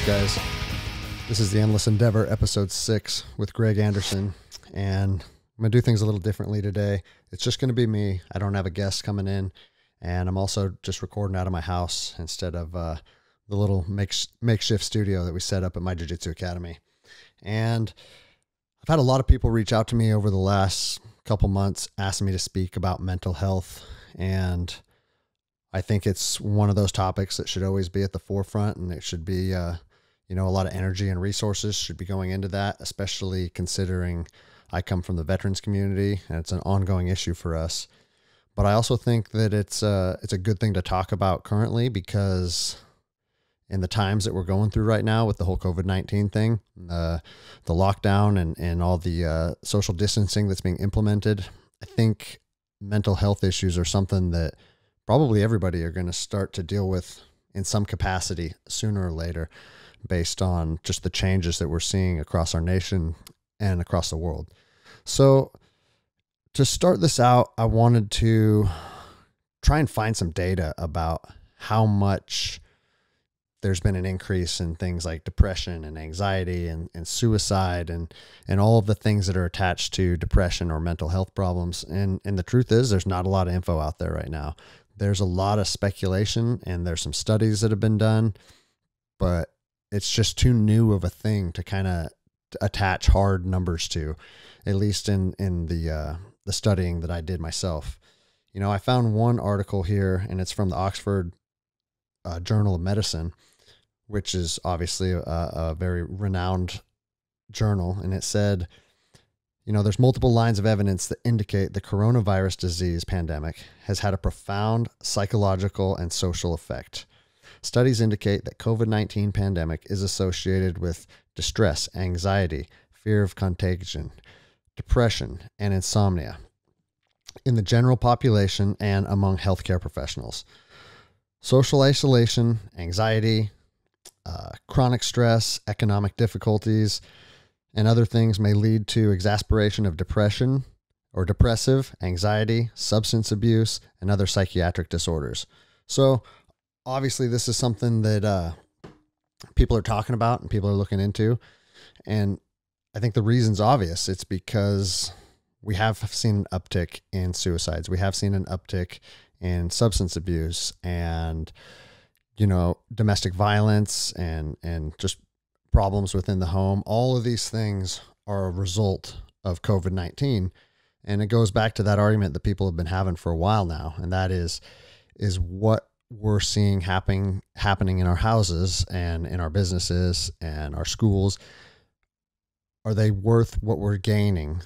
guys? This is The Endless Endeavor, episode 6 with Greg Anderson, and I'm going to do things a little differently today. It's just going to be me. I don't have a guest coming in, and I'm also just recording out of my house instead of the little makeshift studio that we set up at my Jiu-Jitsu Academy. And I've had a lot of people reach out to me over the last couple months asking me to speak about mental health, and I think it's one of those topics that should always be at the forefront, and it should be, a lot of energy and resources should be going into that, especially considering I come from the veterans community and it's an ongoing issue for us. But I also think that it's a good thing to talk about currently, because in the times that we're going through right now with the whole COVID-19 thing, the lockdown and all the social distancing that's being implemented, I think mental health issues are something that probably everybody are going to start to deal with in some capacity sooner or later, based on just the changes that we're seeing across our nation and across the world. So to start this out, I wanted to try and find some data about how much there's been an increase in things like depression and anxiety and suicide and all of the things that are attached to depression or mental health problems. And the truth is, there's not a lot of info out there right now. There's a lot of speculation, and there's some studies that have been done, but it's just too new of a thing to kind of attach hard numbers to, at least in the studying that I did myself. I found one article here, and it's from the Oxford Journal of Medicine, which is obviously a very renowned journal. And it said, there's multiple lines of evidence that indicate the coronavirus disease pandemic has had a profound psychological and social effect. Studies indicate that COVID-19 pandemic is associated with distress, anxiety, fear of contagion, depression, and insomnia in the general population and among healthcare professionals. Social isolation, anxiety, chronic stress, economic difficulties, and other things may lead to exacerbation of depression or depressive, anxiety, substance abuse, and other psychiatric disorders. So obviously this is something that people are talking about and people are looking into. And I think the reason's obvious. It's because we have seen an uptick in suicides. We have seen an uptick in substance abuse and, domestic violence and just problems within the home. All of these things are a result of COVID-19. And it goes back to that argument that people have been having for a while now. And that is what we're seeing happening in our houses and in our businesses and our schools. Are they worth what we're gaining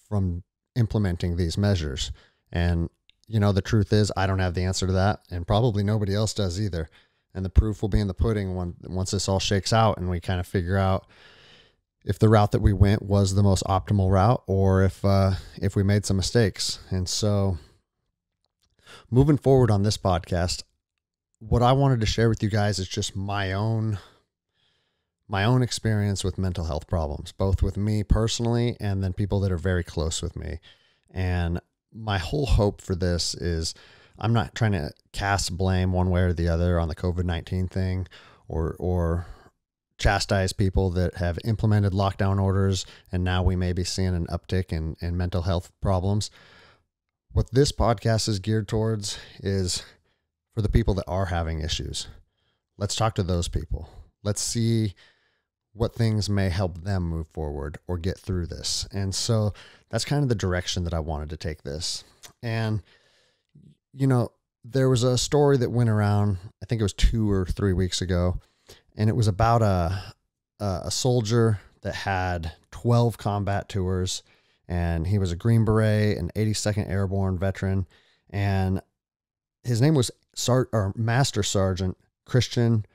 from implementing these measures? And, the truth is, I don't have the answer to that, and probably nobody else does either. And the proof will be in the pudding once this all shakes out and we kind of figure out if the route that we went was the most optimal route, or if we made some mistakes. And so moving forward on this podcast, what I wanted to share with you guys is just my own experience with mental health problems, both with me personally and then people that are very close with me. And my whole hope for this is I'm not trying to cast blame one way or the other on the COVID-19 thing or chastise people that have implemented lockdown orders, and now we may be seeing an uptick in mental health problems. What this podcast is geared towards is for the people that are having issues. Let's talk to those people. Let's see what things may help them move forward or get through this. And so that's kind of the direction that I wanted to take this. And, there was a story that went around, I think it was 2 or 3 weeks ago, and it was about a soldier that had 12 combat tours, and he was a Green Beret, an 82nd Airborne veteran, and his name was Master Sergeant Christian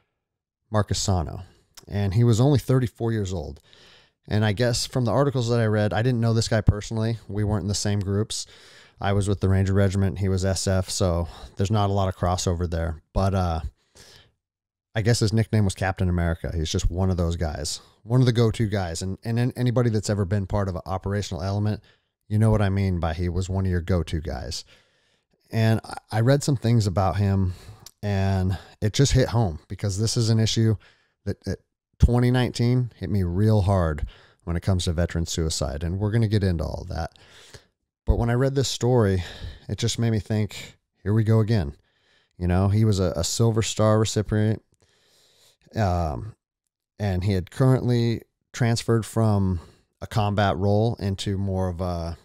Marcasano, and he was only 34 years old. And I guess from the articles that I read, I didn't know this guy personally. We weren't in the same groups. I was with the Ranger Regiment. He was SF. So there's not a lot of crossover there, but, I guess his nickname was Captain America. He's just one of those guys, one of the go-to guys. And anybody that's ever been part of an operational element, you know what I mean by he was one of your go-to guys. And I read some things about him, and it just hit home, because this is an issue that 2019 hit me real hard when it comes to veteran suicide, and we're going to get into all of that. But when I read this story, it just made me think, here we go again. You know, he was a Silver Star recipient, and he had currently transferred from a combat role into more of a,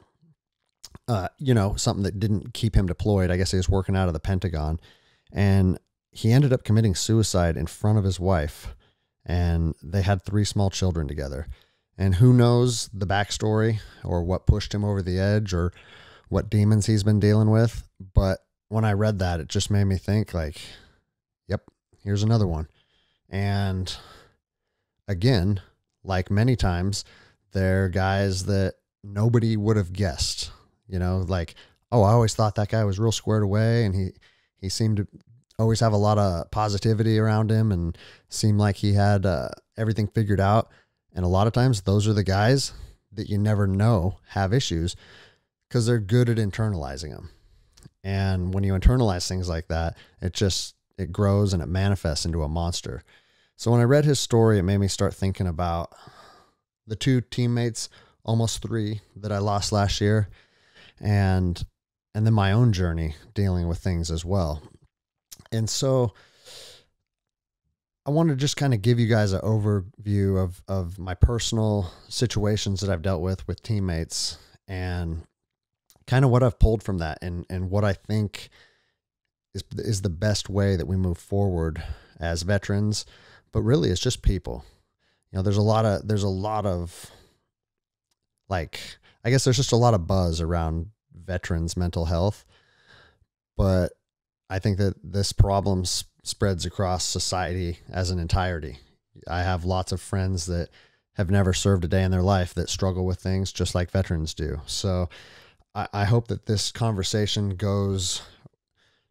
something that didn't keep him deployed. I guess he was working out of the Pentagon, and he ended up committing suicide in front of his wife, and they had 3 small children together. And who knows the backstory or what pushed him over the edge or what demons he's been dealing with. But when I read that, it just made me think like, yep, here's another one. And again, like many times, they're guys that nobody would have guessed, like, oh, I always thought that guy was real squared away, and he seemed to always have a lot of positivity around him and seemed like he had everything figured out. And a lot of times those are the guys that you never know have issues because they're good at internalizing them. And when you internalize things like that, it grows and it manifests into a monster. So when I read his story, it made me start thinking about the 2 teammates, almost 3, that I lost last year, and then my own journey dealing with things as well. And so I want to just kind of give you guys an overview of my personal situations that I've dealt with teammates, and kind of what I've pulled from that, and what I think is the best way that we move forward as veterans. But really, it's just people. There's a lot of like, I guess there's just a lot of buzz around veterans' mental health, but I think that this problem spreads across society as an entirety. I have lots of friends that have never served a day in their life that struggle with things just like veterans do. So I hope that this conversation goes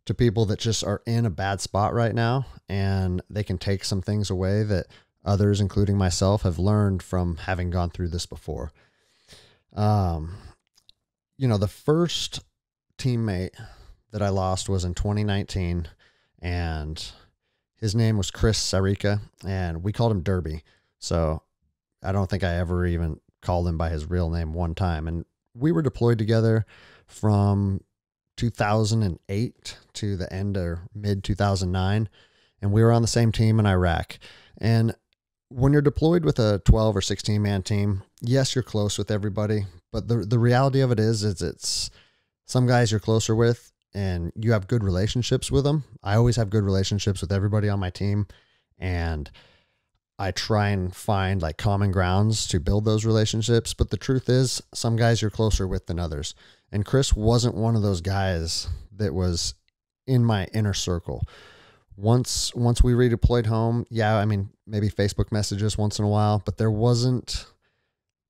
to people that just are in a bad spot right now, and they can take some things away that others, including myself, have learned from having gone through this before. The first teammate that I lost was in 2019, and his name was Chris Sarika, and we called him Derby. So I don't think I ever even called him by his real name one time. And we were deployed together from 2008 to the end or mid 2009. And we were on the same team in Iraq. And when you're deployed with a 12 or 16 man team, yes, you're close with everybody, but the reality of it is it's some guys you're closer with and you have good relationships with them. I always have good relationships with everybody on my team, and I try and find like common grounds to build those relationships. But the truth is, some guys you're closer with than others. And Chris wasn't one of those guys that was in my inner circle. Once we redeployed home, maybe Facebook messages once in a while, but there wasn't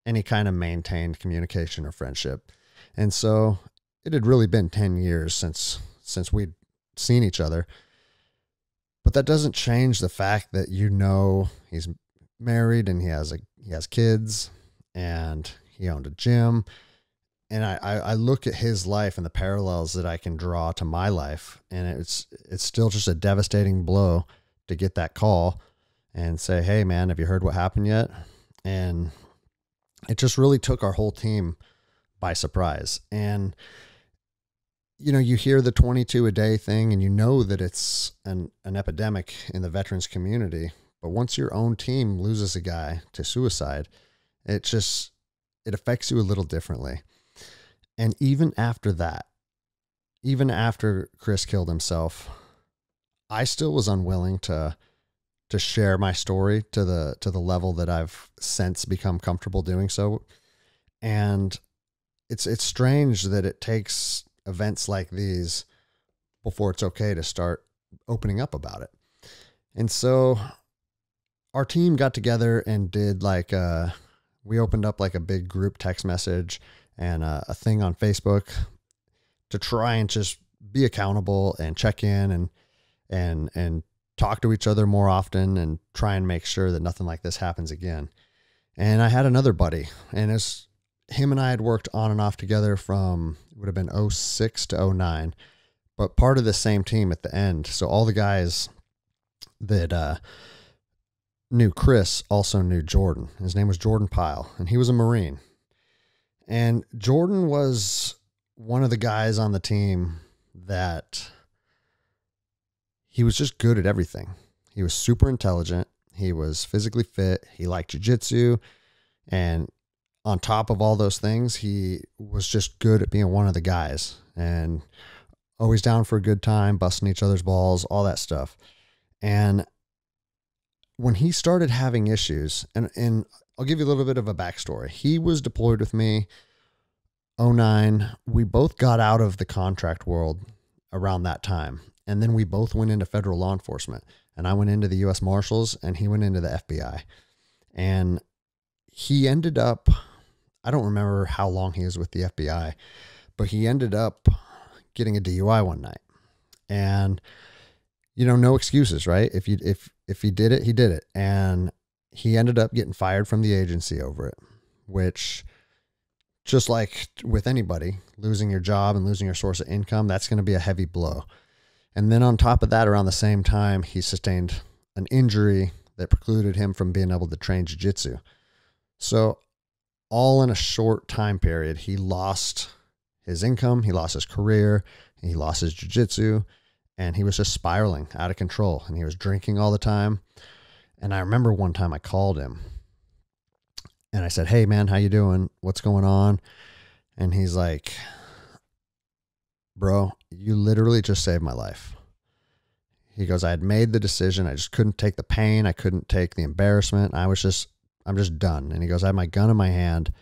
any kind of maintained communication or friendship. And so it had really been 10 years since we'd seen each other. But that doesn't change the fact that he's married and he has kids and he owned a gym. And I look at his life and the parallels that I can draw to my life, and it's still just a devastating blow to get that call and say, "Hey man, have you heard what happened yet?" And it just really took our whole team by surprise. And you hear the 22 a day thing, and you know that it's an epidemic in the veterans community. But once your own team loses a guy to suicide, it affects you a little differently. And even after that, even after Chris killed himself, I still was unwilling to share my story to the level that I've since become comfortable doing so. And it's strange that it takes events like these before it's okay to start opening up about it. And so our team got together and did we opened up like a big group text message and a thing on Facebook to try and just be accountable and check in and talk to each other more often and try and make sure that nothing like this happens again. And I had another buddy, and it's him and I had worked on and off together from, it would have been 06 to 09, but part of the same team at the end. So all the guys that knew Chris also knew Jordan. His name was Jordan Pyle, and he was a Marine. And Jordan was one of the guys on the team that he was just good at everything. He was super intelligent. He was physically fit. He liked jiu-jitsu. And on top of all those things, he was just good at being one of the guys and always down for a good time, busting each other's balls, all that stuff. And when he started having issues, and I'll give you a little bit of a backstory. He was deployed with me 2009. We both got out of the contract world around that time. And then we both went into federal law enforcement. And I went into the U.S. Marshals and he went into the FBI. And he ended up, I don't remember how long he was with the FBI, but he ended up getting a DUI one night. And, you know, no excuses, right? If he did it, he did it. And he ended up getting fired from the agency over it, which, just like with anybody, losing your job and losing your source of income, that's going to be a heavy blow. And then on top of that, around the same time, he sustained an injury that precluded him from being able to train jiu-jitsu. So all in a short time period, he lost his income, he lost his career, he lost his jiu-jitsu, and he was just spiraling out of control. And he was drinking all the time. And I remember one time I called him and I said, "Hey man, how you doing? What's going on?" And he's like, "Bro, you literally just saved my life." He goes, "I had made the decision. I just couldn't take the pain. I couldn't take the embarrassment. I'm just done." And he goes, "I had my gun in my hand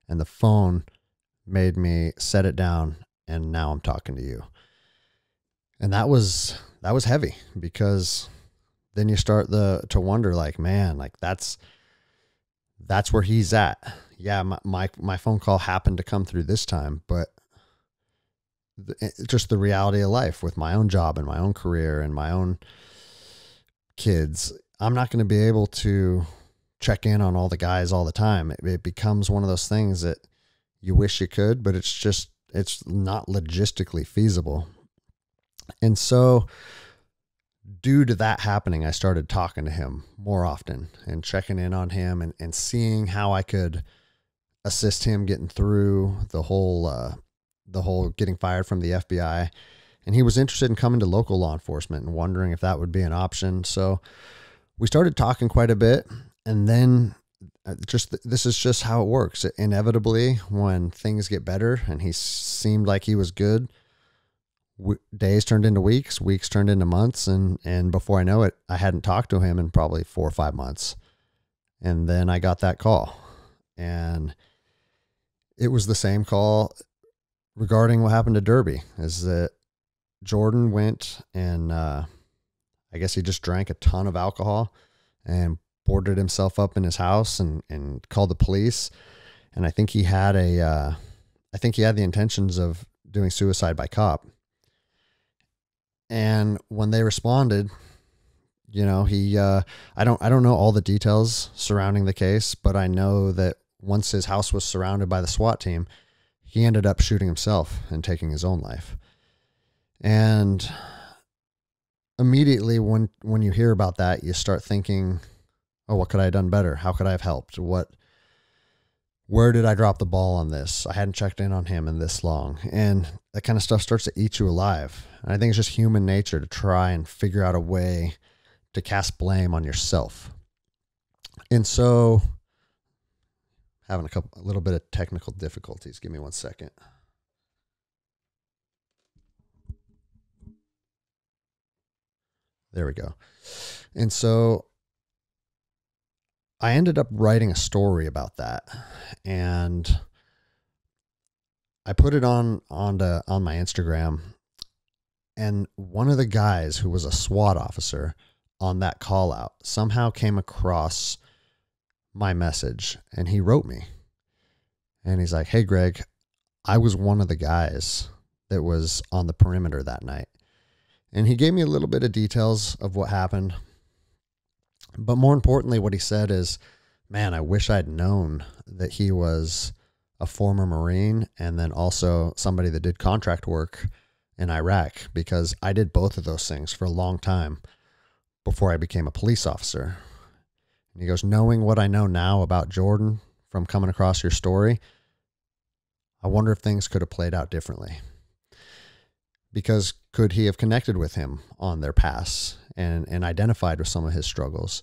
and the phone made me set it down. And now I'm talking to you." And that was heavy, because then you start to wonder, like, man, like that's where he's at. Yeah. My phone call happened to come through this time, but just the reality of life with my own job and my own career and my own kids, I'm not going to be able to check in on all the guys all the time. It becomes one of those things that you wish you could, but it's not logistically feasible. And so due to that happening, I started talking to him more often and checking in on him and seeing how I could assist him getting through the whole getting fired from the FBI. And he was interested in coming to local law enforcement and wondering if that would be an option. So we started talking quite a bit. And then this is just how it works. Inevitably, when things get better, and he seemed like he was good, days turned into weeks, weeks turned into months. And before I know it, I hadn't talked to him in probably 4 or 5 months. And then I got that call, and it was the same call regarding what happened to Derby. Is that Jordan went and I guess he just drank a ton of alcohol and boarded himself up in his house and called the police. And I think he had the intentions of doing suicide by cop. And when they responded, you know, I don't know all the details surrounding the case, but I know that once his house was surrounded by the SWAT team, he ended up shooting himself and taking his own life. And immediately when you hear about that, you start thinking, oh, what could I have done better? How could I have helped? Where did I drop the ball on this? I hadn't checked in on him in this long. And that kind of stuff starts to eat you alive. And I think it's just human nature to try and figure out a way to cast blame on yourself. And so, having a little bit of technical difficulties. Give me 1 second. There we go. And so I ended up writing a story about that, and I put it on my Instagram. And one of the guys who was a SWAT officer on that call out somehow came across my message, and he wrote me, and he's like, "Hey Greg, I was one of the guys that was on the perimeter that night." And he gave me a little bit of details of what happened. But more importantly, what he said is, man, I wish I'd known that he was a former Marine and then also somebody that did contract work in Iraq, because I did both of those things for a long time before I became a police officer. And he goes, knowing what I know now about Jordan from coming across your story, I wonder if things could have played out differently. Because could he have connected with him on their paths and identified with some of his struggles?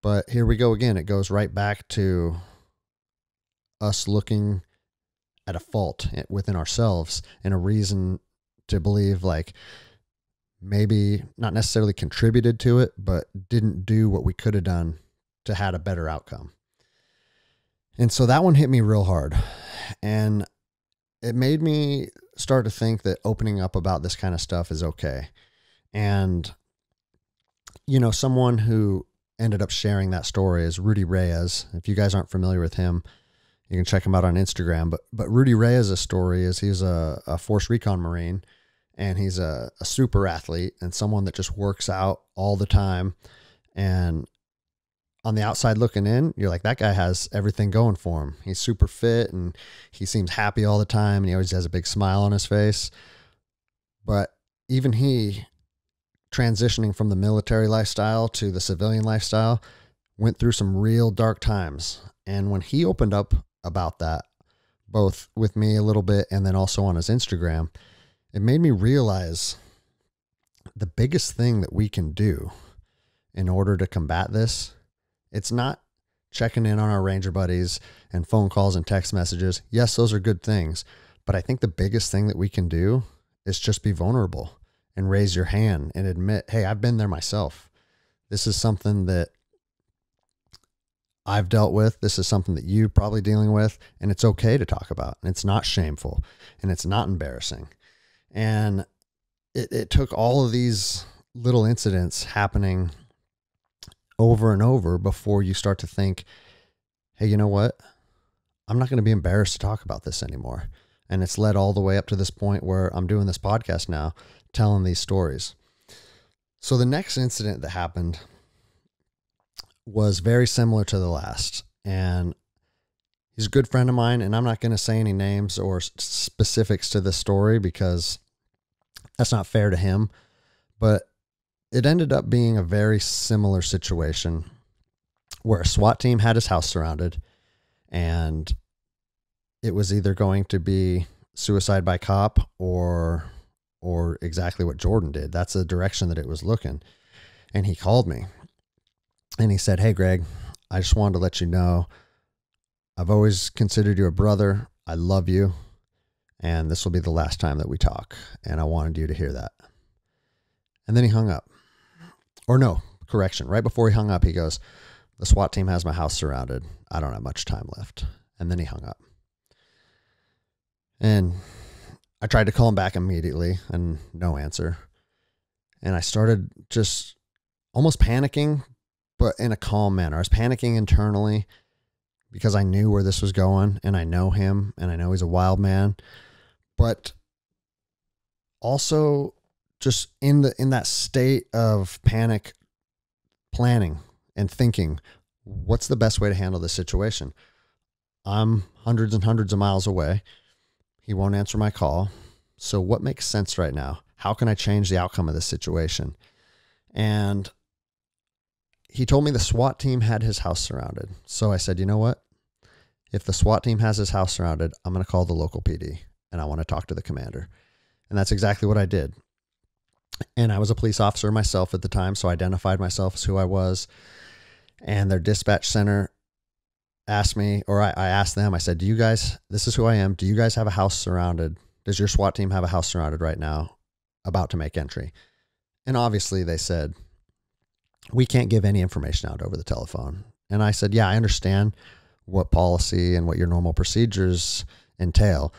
But here we go again. It goes right back to us looking at a fault within ourselves and a reason to believe like maybe not necessarily contributed to it, but didn't do what we could have done to had a better outcome. And so that one hit me real hard. And it made me start to think that opening up about this kind of stuff is okay. And, you know, someone who ended up sharing that story is Rudy Reyes. If you guys aren't familiar with him, you can check him out on Instagram. But Rudy Reyes' story is he's a Force Recon Marine, and he's a super athlete and someone that just works out all the time. And on the outside looking in, you're like, that guy has everything going for him. He's super fit and he seems happy all the time, and he always has a big smile on his face. But even he, transitioning from the military lifestyle to the civilian lifestyle, went through some real dark times. And when he opened up about that, both with me a little bit and then also on his Instagram, it made me realize the biggest thing that we can do in order to combat this, it's not checking in on our Ranger buddies and phone calls and text messages. Yes, those are good things. But I think the biggest thing that we can do is just be vulnerable and raise your hand and admit, hey, I've been there myself. This is something that I've dealt with. This is something that you're probably dealing with, and it's okay to talk about. And it's not shameful and it's not embarrassing. And it took all of these little incidents happening over and over before you start to think, hey, you know what? I'm not going to be embarrassed to talk about this anymore. And it's led all the way up to this point where I'm doing this podcast now, telling these stories. So the next incident that happened was very similar to the last. And he's a good friend of mine, and I'm not going to say any names or specifics to this story because that's not fair to him. But it ended up being a very similar situation where a SWAT team had his house surrounded, and it was either going to be suicide by cop or exactly what Jordan did. That's the direction that it was looking. And he called me and he said, hey, Greg, I just wanted to let you know, I've always considered you a brother. I love you. And this will be the last time that we talk. And I wanted you to hear that. And then he hung up. Or no, correction. Right before he hung up, he goes, the SWAT team has my house surrounded. I don't have much time left. And then he hung up. And I tried to call him back immediately and no answer. And I started just almost panicking, but in a calm manner. I was panicking internally because I knew where this was going, and I know him, and I know he's a wild man, but also just in that state of panic, planning and thinking, what's the best way to handle this situation? I'm hundreds and hundreds of miles away. He won't answer my call. So what makes sense right now? How can I change the outcome of this situation? And he told me the SWAT team had his house surrounded. So I said, you know what? If the SWAT team has his house surrounded, I'm going to call the local PD and I want to talk to the commander. And that's exactly what I did. And I was a police officer myself at the time, so I identified myself as who I was. And their dispatch center asked me, or I asked them, I said, do you guys, this is who I am. Do you guys have a house surrounded? Does your SWAT team have a house surrounded right now, about to make entry? And obviously they said, we can't give any information out over the telephone. And I said, yeah, I understand what policy and what your normal procedures entail.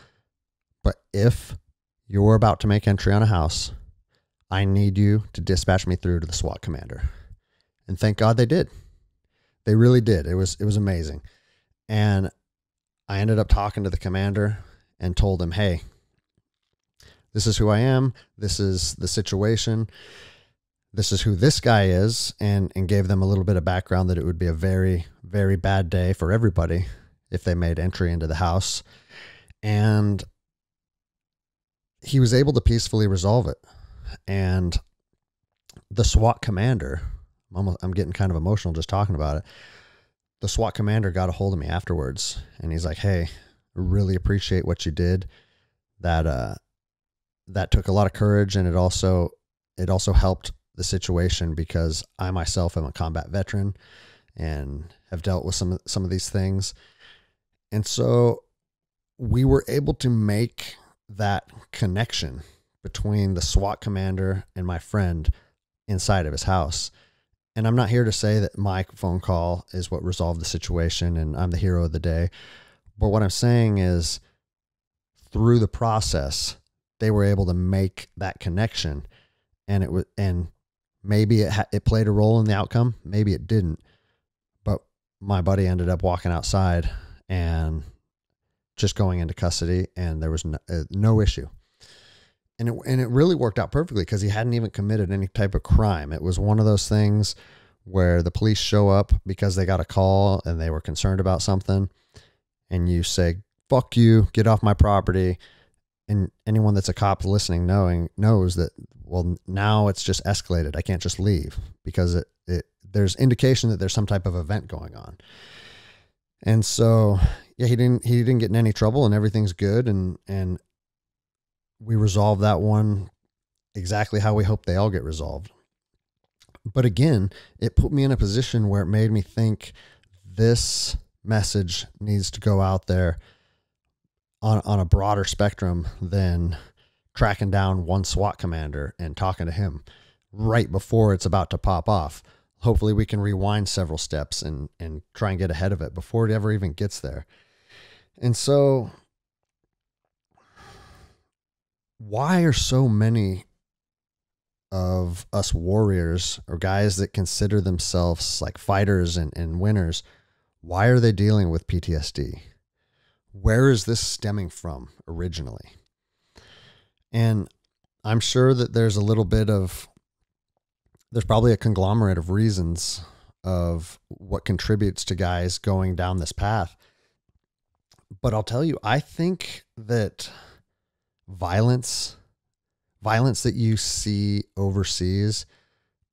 But if you're about to make entry on a house, I need you to dispatch me through to the SWAT commander. And thank God they did. They really did. It was amazing. And I ended up talking to the commander and told him, hey, this is who I am. This is the situation. This is who this guy is. And gave them a little bit of background that it would be a very, very bad day for everybody if they made entry into the house. And he was able to peacefully resolve it. And the SWAT commander I'm getting kind of emotional just talking about it. The SWAT commander got a hold of me afterwards, and he's like, "Hey, really appreciate what you did. That took a lot of courage, and it also helped the situation because I myself am a combat veteran and have dealt with some of these things." And so we were able to make that connection between the SWAT commander and my friend inside of his house. And I'm not here to say that my phone call is what resolved the situation and I'm the hero of the day. But what I'm saying is through the process, they were able to make that connection, and maybe it played a role in the outcome. Maybe it didn't, but my buddy ended up walking outside and just going into custody, and there was no issue. And it really worked out perfectly because he hadn't even committed any type of crime. It was one of those things where the police show up because they got a call and they were concerned about something, and you say, "Fuck you, get off my property." And anyone that's a cop listening knows that, well, now it's just escalated. I can't just leave because there's indication that there's some type of event going on. And so, yeah, he didn't get in any trouble and everything's good. And we resolved that one exactly how we hope they all get resolved. But again, it put me in a position where it made me think this message needs to go out there on a broader spectrum than tracking down one SWAT commander and talking to him right before it's about to pop off. Hopefully we can rewind several steps and try and get ahead of it before it ever even gets there. And so why are so many of us warriors or guys that consider themselves like fighters and winners, why are they dealing with PTSD? Where is this stemming from originally? And I'm sure that there's probably a conglomerate of reasons of what contributes to guys going down this path. But I'll tell you, I think that violence that you see overseas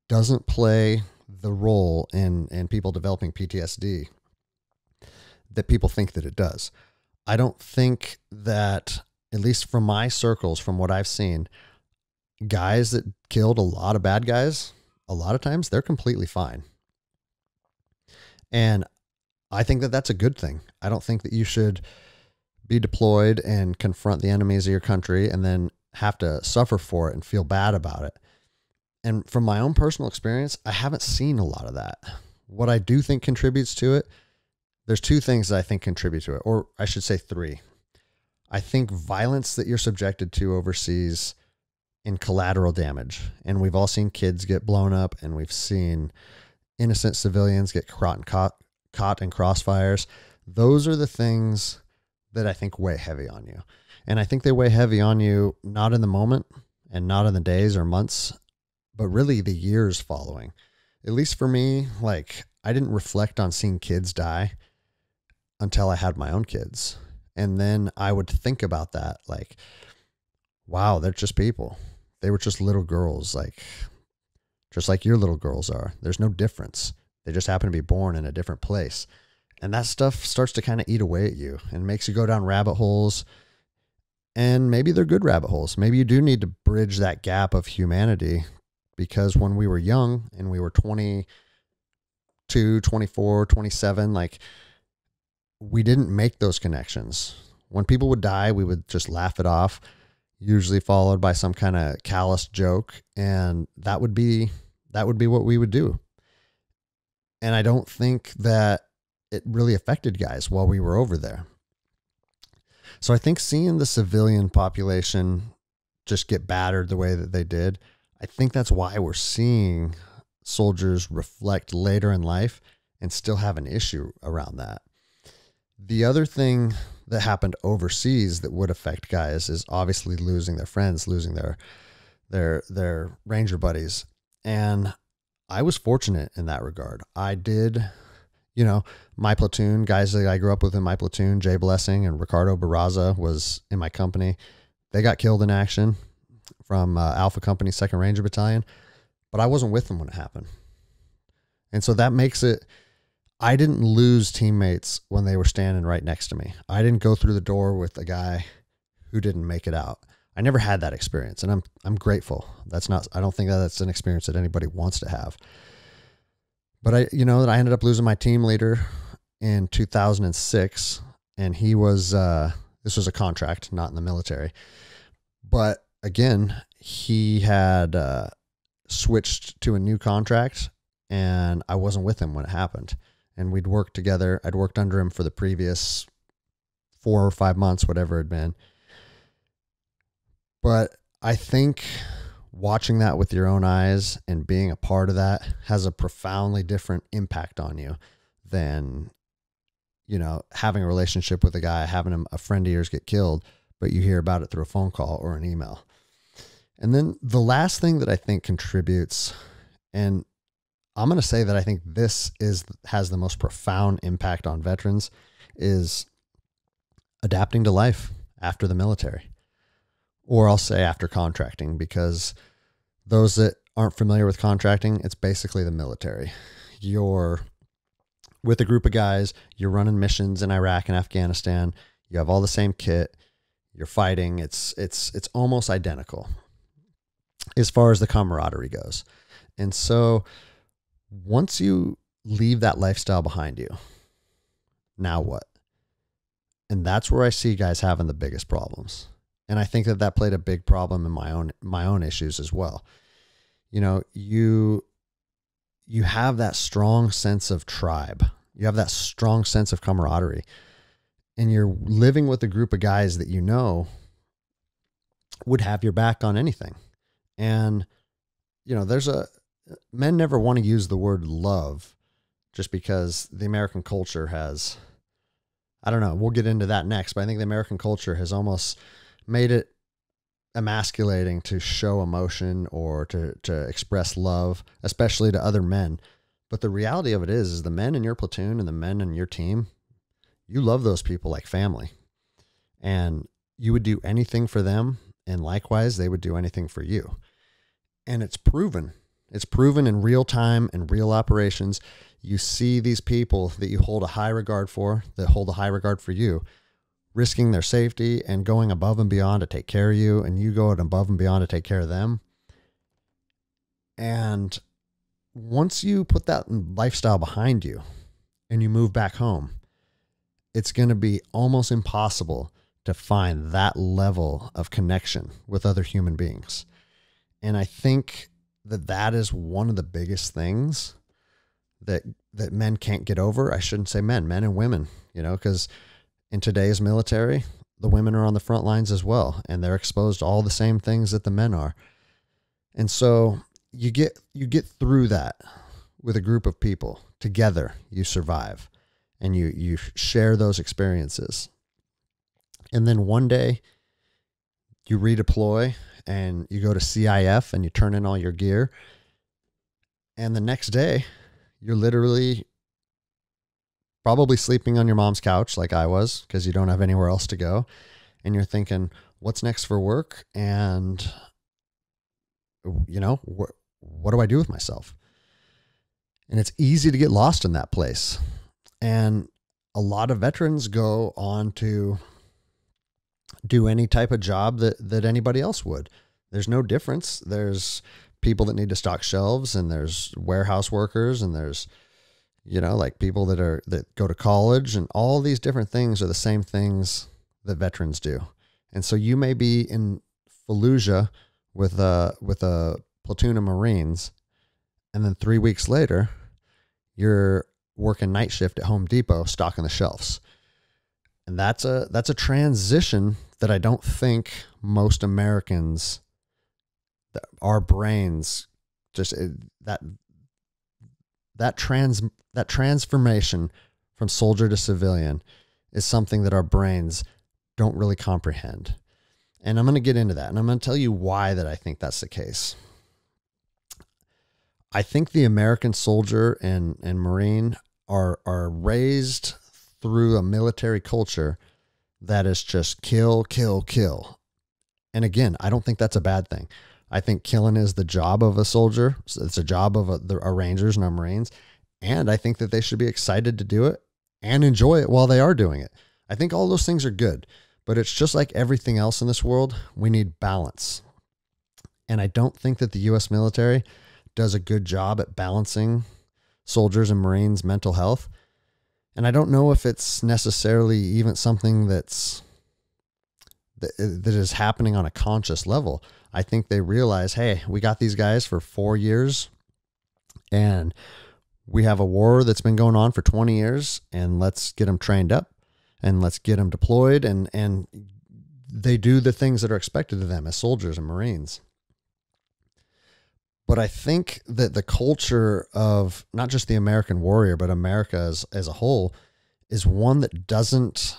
doesn't play the role in people developing PTSD that people think that it does. I don't think that, at least from my circles, from what I've seen, guys that killed a lot of bad guys, a lot of times they're completely fine. And I think that that's a good thing. I don't think that you should be deployed and confront the enemies of your country and then have to suffer for it and feel bad about it. And from my own personal experience, I haven't seen a lot of that. What I do think contributes to it, there's two things that I think contribute to it, or I should say three. I think violence that you're subjected to overseas in collateral damage. And we've all seen kids get blown up, and we've seen innocent civilians get caught in crossfires. Those are the things that I think weigh heavy on you. And I think they weigh heavy on you, not in the moment and not in the days or months, but really the years following. At least for me, like, I didn't reflect on seeing kids die until I had my own kids. And then I would think about that, like, wow, they're just people. They were just little girls, like, just like your little girls are. There's no difference. They just happen to be born in a different place. And that stuff starts to kind of eat away at you and makes you go down rabbit holes. And maybe they're good rabbit holes. Maybe you do need to bridge that gap of humanity, because when we were young and we were 22, 24, 27, like, we didn't make those connections. When people would die, we would just laugh it off, usually followed by some kind of callous joke. And that would be what we would do. And I don't think that it really affected guys while we were over there. So I think seeing the civilian population just get battered the way that they did, I think that's why we're seeing soldiers reflect later in life and still have an issue around that. The other thing that happened overseas that would affect guys is obviously losing their friends, losing their Ranger buddies. And I was fortunate in that regard. I did, my platoon, guys that I grew up with in my platoon, Jay Blessing and Ricardo Barraza was in my company. They got killed in action from Alpha Company 2nd Ranger Battalion, but I wasn't with them when it happened. And so that makes it, I didn't lose teammates when they were standing right next to me. I didn't go through the door with a guy who didn't make it out. I never had that experience, and I'm grateful. I don't think that that's an experience that anybody wants to have. But I ended up losing my team leader in 2006, and he was, this was a contract, not in the military. But again, he had switched to a new contract, and I wasn't with him when it happened. And we'd worked together. I'd worked under him for the previous 4 or 5 months, whatever it had been. But I think watching that with your own eyes and being a part of that has a profoundly different impact on you than, having a relationship with a guy, having a friend of yours get killed, but you hear about it through a phone call or an email. And then the last thing that I think contributes, and I'm going to say that I think this has the most profound impact on veterans, is adapting to life after the military. Or I'll say after contracting, because those that aren't familiar with contracting, it's basically the military. You're with a group of guys, you're running missions in Iraq and Afghanistan, you have all the same kit, you're fighting, it's almost identical as far as the camaraderie goes. And so once you leave that lifestyle behind you, now what? And that's where I see guys having the biggest problems. And I think that played a big problem in my own issues as well. You have that strong sense of tribe. You have that strong sense of camaraderie, and you're living with a group of guys that would have your back on anything. And men never want to use the word love, just because the American culture has, I don't know, we'll get into that next, but I think the American culture has almost made it emasculating to show emotion or to express love, especially to other men. But the reality of it is the men in your platoon and the men in your team, you love those people like family, and you would do anything for them. And likewise, they would do anything for you. And it's proven. It's proven in real time and real operations. You see these people that you hold a high regard for, that hold a high regard for you, risking their safety and going above and beyond to take care of you, and you go above and beyond to take care of them. And once you put that lifestyle behind you and you move back home, it's going to be almost impossible to find that level of connection with other human beings. And I think that is one of the biggest things that men can't get over. I shouldn't say men and women, because in today's military, the women are on the front lines as well, and they're exposed to all the same things that the men are. And so you get through that with a group of people. Together, you survive, and you share those experiences. And then one day you redeploy and you go to CIF and you turn in all your gear. And the next day you're literally probably sleeping on your mom's couch like I was, because you don't have anywhere else to go. And you're thinking, what's next for work? And, what do I do with myself? And it's easy to get lost in that place. And a lot of veterans go on to do any type of job that anybody else would. There's no difference. There's people that need to stock shelves, and there's warehouse workers, and there's, like people that go to college, and all these different things are the same things that veterans do. And so you may be in Fallujah with a platoon of Marines, and then 3 weeks later, you're working night shift at Home Depot stocking the shelves. And that's a transition that I don't think most Americans, our brains, just that transformation from soldier to civilian is something that our brains don't really comprehend. And I'm going to get into that, and I'm going to tell you why that I think that's the case. I think the American soldier and Marine are raised through a military culture that is just kill, kill, kill. And again, I don't think that's a bad thing. I think killing is the job of a soldier. It's a job of our Rangers and our Marines. And I think that they should be excited to do it and enjoy it while they are doing it. I think all those things are good, but it's just like everything else in this world. We need balance. And I don't think that the U.S. military does a good job at balancing soldiers and Marines' mental health. And I don't know if it's necessarily even something that is happening on a conscious level. I think they realize, hey, we got these guys for 4 years and we have a war that's been going on for 20 years, and let's get them trained up and let's get them deployed. And they do the things that are expected of them as soldiers and Marines. But I think that the culture of not just the American warrior, but America as a whole is one that doesn't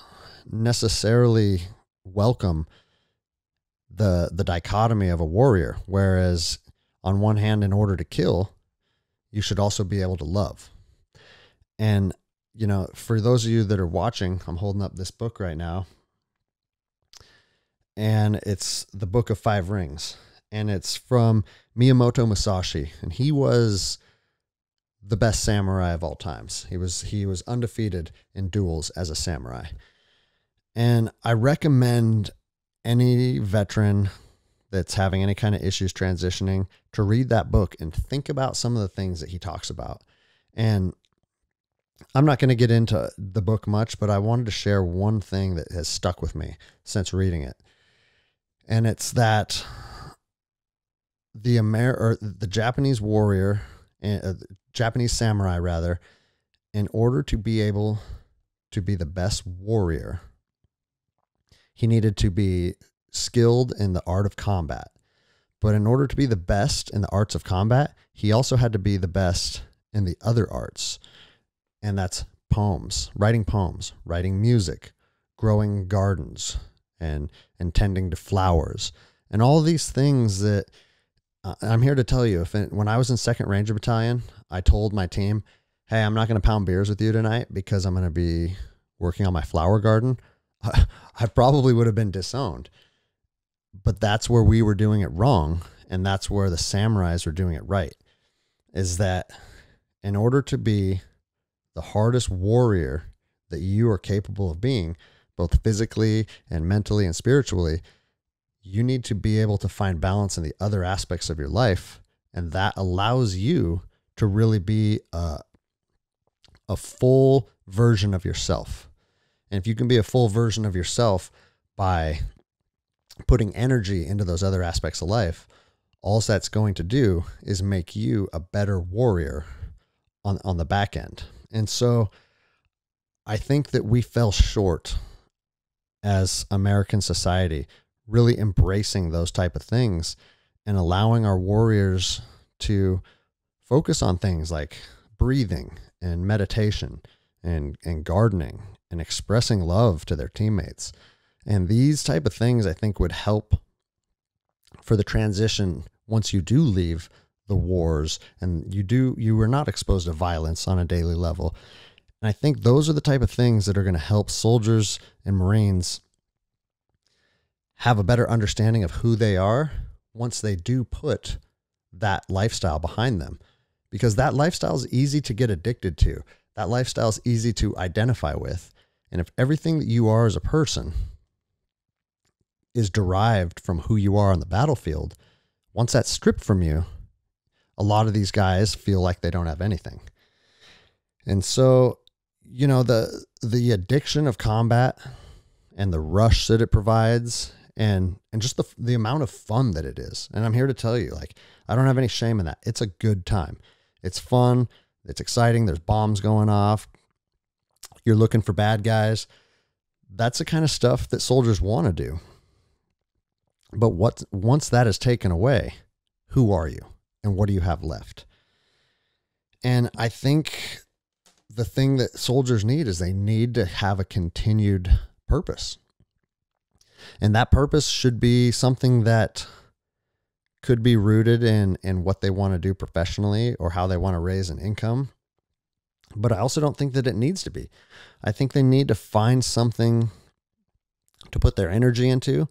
necessarily welcome the dichotomy of a warrior. Whereas on one hand, in order to kill, you should also be able to love. And, you know, for those of you that are watching, I'm holding up this book right now, and it's the Book of Five Rings, and it's from Miyamoto Musashi, and he was the best samurai of all times. He was undefeated in duels as a samurai. And I recommend any veteran that's having any kind of issues transitioning to read that book and think about some of the things that he talks about. And I'm not going to get into the book much, but I wanted to share one thing that has stuck with me since reading it. And it's that the Japanese warrior, Japanese samurai rather, in order to be able to be the best warrior, he needed to be skilled in the art of combat. But in order to be the best in the arts of combat, he also had to be the best in the other arts. And that's writing music, growing gardens, and tending to flowers. And all these things that I'm here to tell you, when I was in 2nd Ranger Battalion, I told my team, hey, I'm not going to pound beers with you tonight because I'm going to be working on my flower garden. I probably would have been disowned. But that's where we were doing it wrong, and that's where the samurais were doing it right, is that in order to be the hardest warrior that you are capable of being, both physically and mentally and spiritually, you need to be able to find balance in the other aspects of your life, and that allows you to really be a full version of yourself. And if you can be a full version of yourself by putting energy into those other aspects of life, all that's going to do is make you a better warrior on the back end. And so I think that we fell short as American society, really embracing those type of things and allowing our warriors to focus on things like breathing and meditation and gardening and expressing love to their teammates. And these type of things I think would help for the transition once you do leave the wars and you were not exposed to violence on a daily level. And I think those are the type of things that are going to help soldiers and Marines have a better understanding of who they are once they do put that lifestyle behind them. Because that lifestyle is easy to get addicted to. That lifestyle is easy to identify with. And if everything that you are as a person is derived from who you are on the battlefield, once that's stripped from you, a lot of these guys feel like they don't have anything. And so, you know, the addiction of combat and the rush that it provides and just the amount of fun that it is. And I'm here to tell you, like, I don't have any shame in that. It's a good time. It's fun. It's exciting. There's bombs going off. You're looking for bad guys. That's the kind of stuff that soldiers want to do. But once that is taken away, who are you and what do you have left? And I think the thing that soldiers need is they need to have a continued purpose. And that purpose should be something that could be rooted in what they want to do professionally or how they want to raise an income. But I also don't think that it needs to be. I think they need to find something to put their energy into,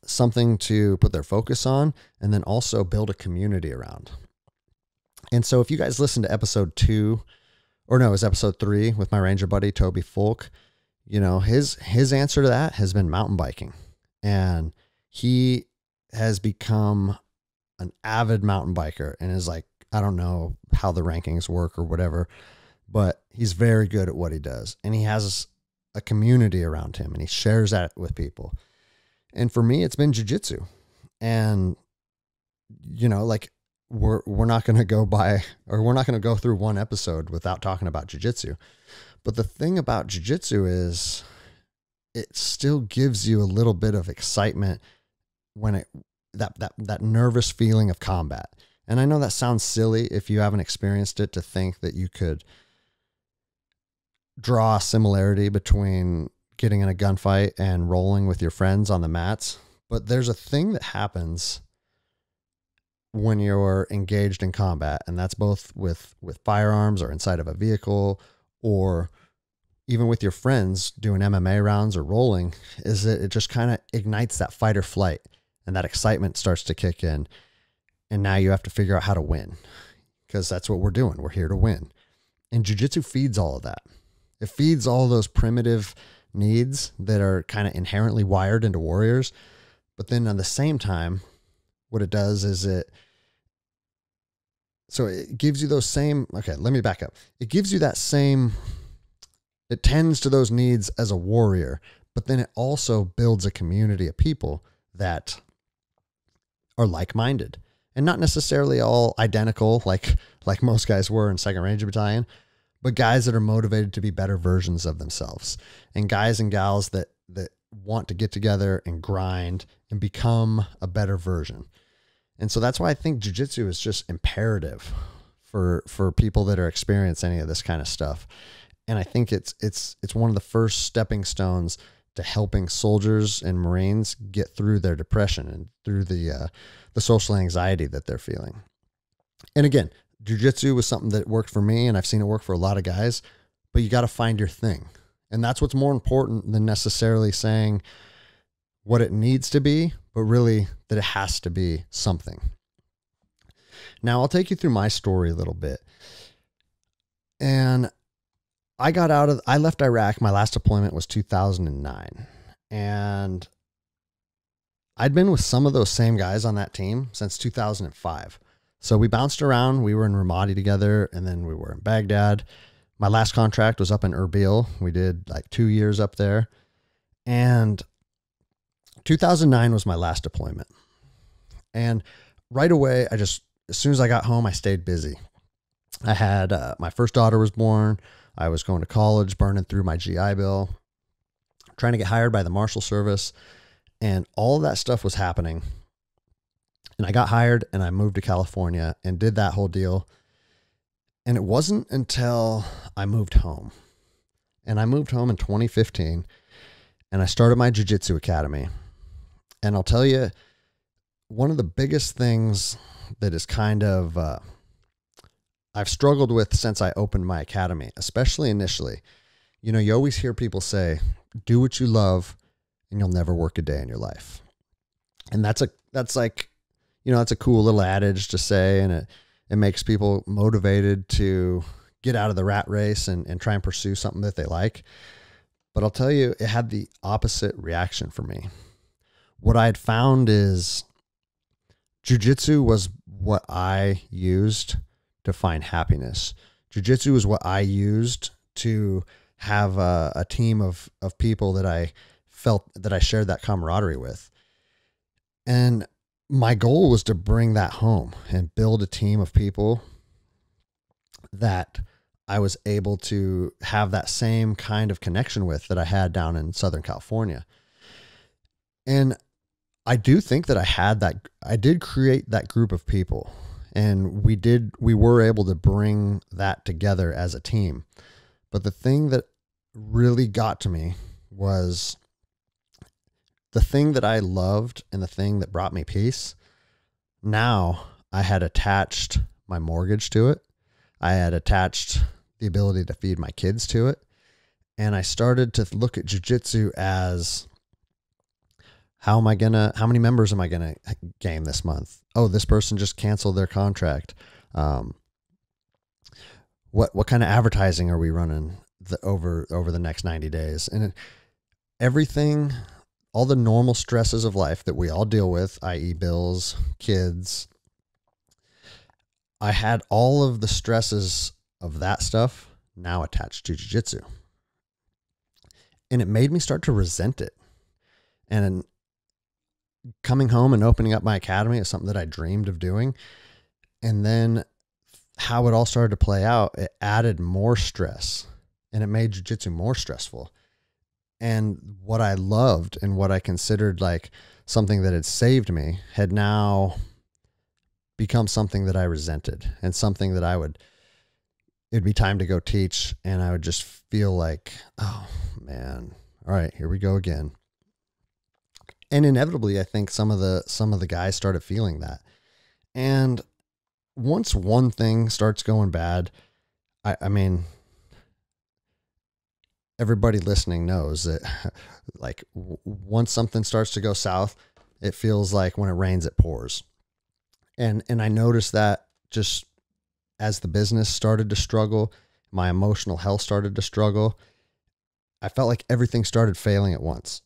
something to put their focus on, and then also build a community around. And so if you guys listen to episode 2 or no, it was episode 3 with my ranger buddy, Toby Folk. His answer to that has been mountain biking. And he has become an avid mountain biker and is like, I don't know how the rankings work or whatever, but he's very good at what he does. And he has a community around him and he shares that with people. And for me, it's been jiu-jitsu. And, we're not going to we're not going to go through one episode without talking about jiu-jitsu. But the thing about jiu-jitsu is it still gives you a little bit of excitement when that nervous feeling of combat. And I know that sounds silly if you haven't experienced it, to think that you could draw a similarity between getting in a gunfight and rolling with your friends on the mats. But there's a thing that happens when you're engaged in combat, and that's both with firearms or inside of a vehicle, or even with your friends doing MMA rounds or rolling, is that it just kind of ignites that fight or flight, and that excitement starts to kick in. And now you have to figure out how to win, because that's what we're doing. We're here to win. And jiu-jitsu feeds all of that. It feeds all those primitive needs that are kind of inherently wired into warriors. But then at the same time, what it does is it gives you those same, okay, let me back up. It gives you that same, it tends to those needs as a warrior, but then it also builds a community of people that are like-minded and not necessarily all identical, like most guys were in 2nd Ranger Battalion, but guys that are motivated to be better versions of themselves, and guys and gals that want to get together and grind and become a better version. And so that's why I think jiu-jitsu is just imperative for people that are experiencing any of this kind of stuff. And I think it's one of the first stepping stones to helping soldiers and Marines get through their depression and through the social anxiety that they're feeling. And again, jiu-jitsu was something that worked for me, and I've seen it work for a lot of guys, but you got to find your thing. And that's what's more important than necessarily saying what it needs to be, but really that it has to be something. Now, I'll take you through my story a little bit. And I left Iraq. My last deployment was 2009. And I'd been with some of those same guys on that team since 2005. So we bounced around. We were in Ramadi together, and then we were in Baghdad. My last contract was up in Erbil. We did like 2 years up there. And 2009 was my last deployment. And right away, as soon as I got home, I stayed busy. I had, my first daughter was born. I was going to college, burning through my GI Bill, trying to get hired by the Marshal Service. And all of that stuff was happening. And I got hired and I moved to California and did that whole deal. And it wasn't until I moved home. And I moved home in 2015 and I started my jiu-jitsu academy. And I'll tell you, one of the biggest things that is kind of, I've struggled with since I opened my academy, especially initially. You always hear people say, do what you love and you'll never work a day in your life. And that's a cool little adage to say, and it makes people motivated to get out of the rat race and try and pursue something that they like. But I'll tell you, it had the opposite reaction for me. What I had found is jiu-jitsu was what I used to find happiness. Jiu-jitsu is what I used to have a team of people that I felt that I shared that camaraderie with. And my goal was to bring that home and build a team of people that I was able to have that same kind of connection with that I had down in Southern California. And I do think that I did create that group of people, and we were able to bring that together as a team. But the thing that really got to me was the thing that I loved and the thing that brought me peace. Now I had attached my mortgage to it. I had attached the ability to feed my kids to it. And I started to look at jiu-jitsu as, how many members am I going to gain this month? Oh, this person just canceled their contract. What kind of advertising are we running over the next 90 days? And everything, all the normal stresses of life that we all deal with, i.e. bills, kids. I had all of the stresses of that stuff now attached to jiu-jitsu. And it made me start to resent it. And coming home and opening up my academy is something that I dreamed of doing. And then how it all started to play out, it added more stress and it made jiu-jitsu more stressful. And what I loved and what I considered like something that had saved me had now become something that I resented and something that it'd be time to go teach. And I would just feel like, oh man, all right, here we go again. And inevitably, I think some of the guys started feeling that. And once one thing starts going bad, I mean, everybody listening knows that like once something starts to go south, it feels like when it rains, it pours. And I noticed that just as the business started to struggle, my emotional health started to struggle. I felt like everything started failing at once.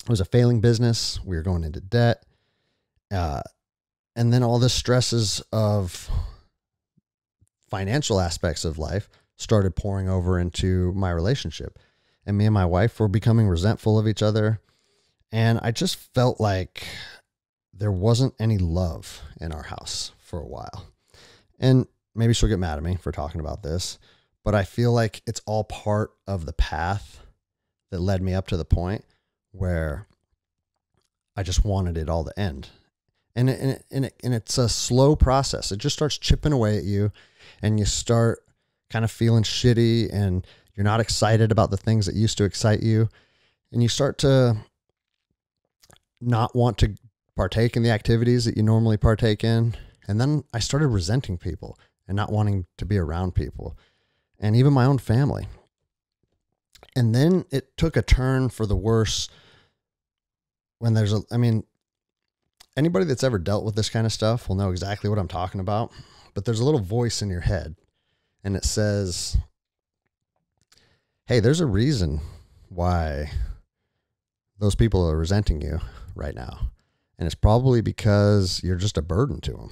It was a failing business. We were going into debt. And then all the stresses of financial aspects of life started pouring over into my relationship. And me and my wife were becoming resentful of each other. And I just felt like there wasn't any love in our house for a while. And maybe she'll get mad at me for talking about this, but I feel like it's all part of the path that led me up to the point where I just wanted it all to end. And it's a slow process. It just starts chipping away at you and you start kind of feeling shitty and you're not excited about the things that used to excite you. And you start to not want to partake in the activities that you normally partake in. And then I started resenting people and not wanting to be around people and even my own family. And then it took a turn for the worse when anybody that's ever dealt with this kind of stuff will know exactly what I'm talking about, but there's a little voice in your head and it says, hey, there's a reason why those people are resenting you right now. And it's probably because you're just a burden to them.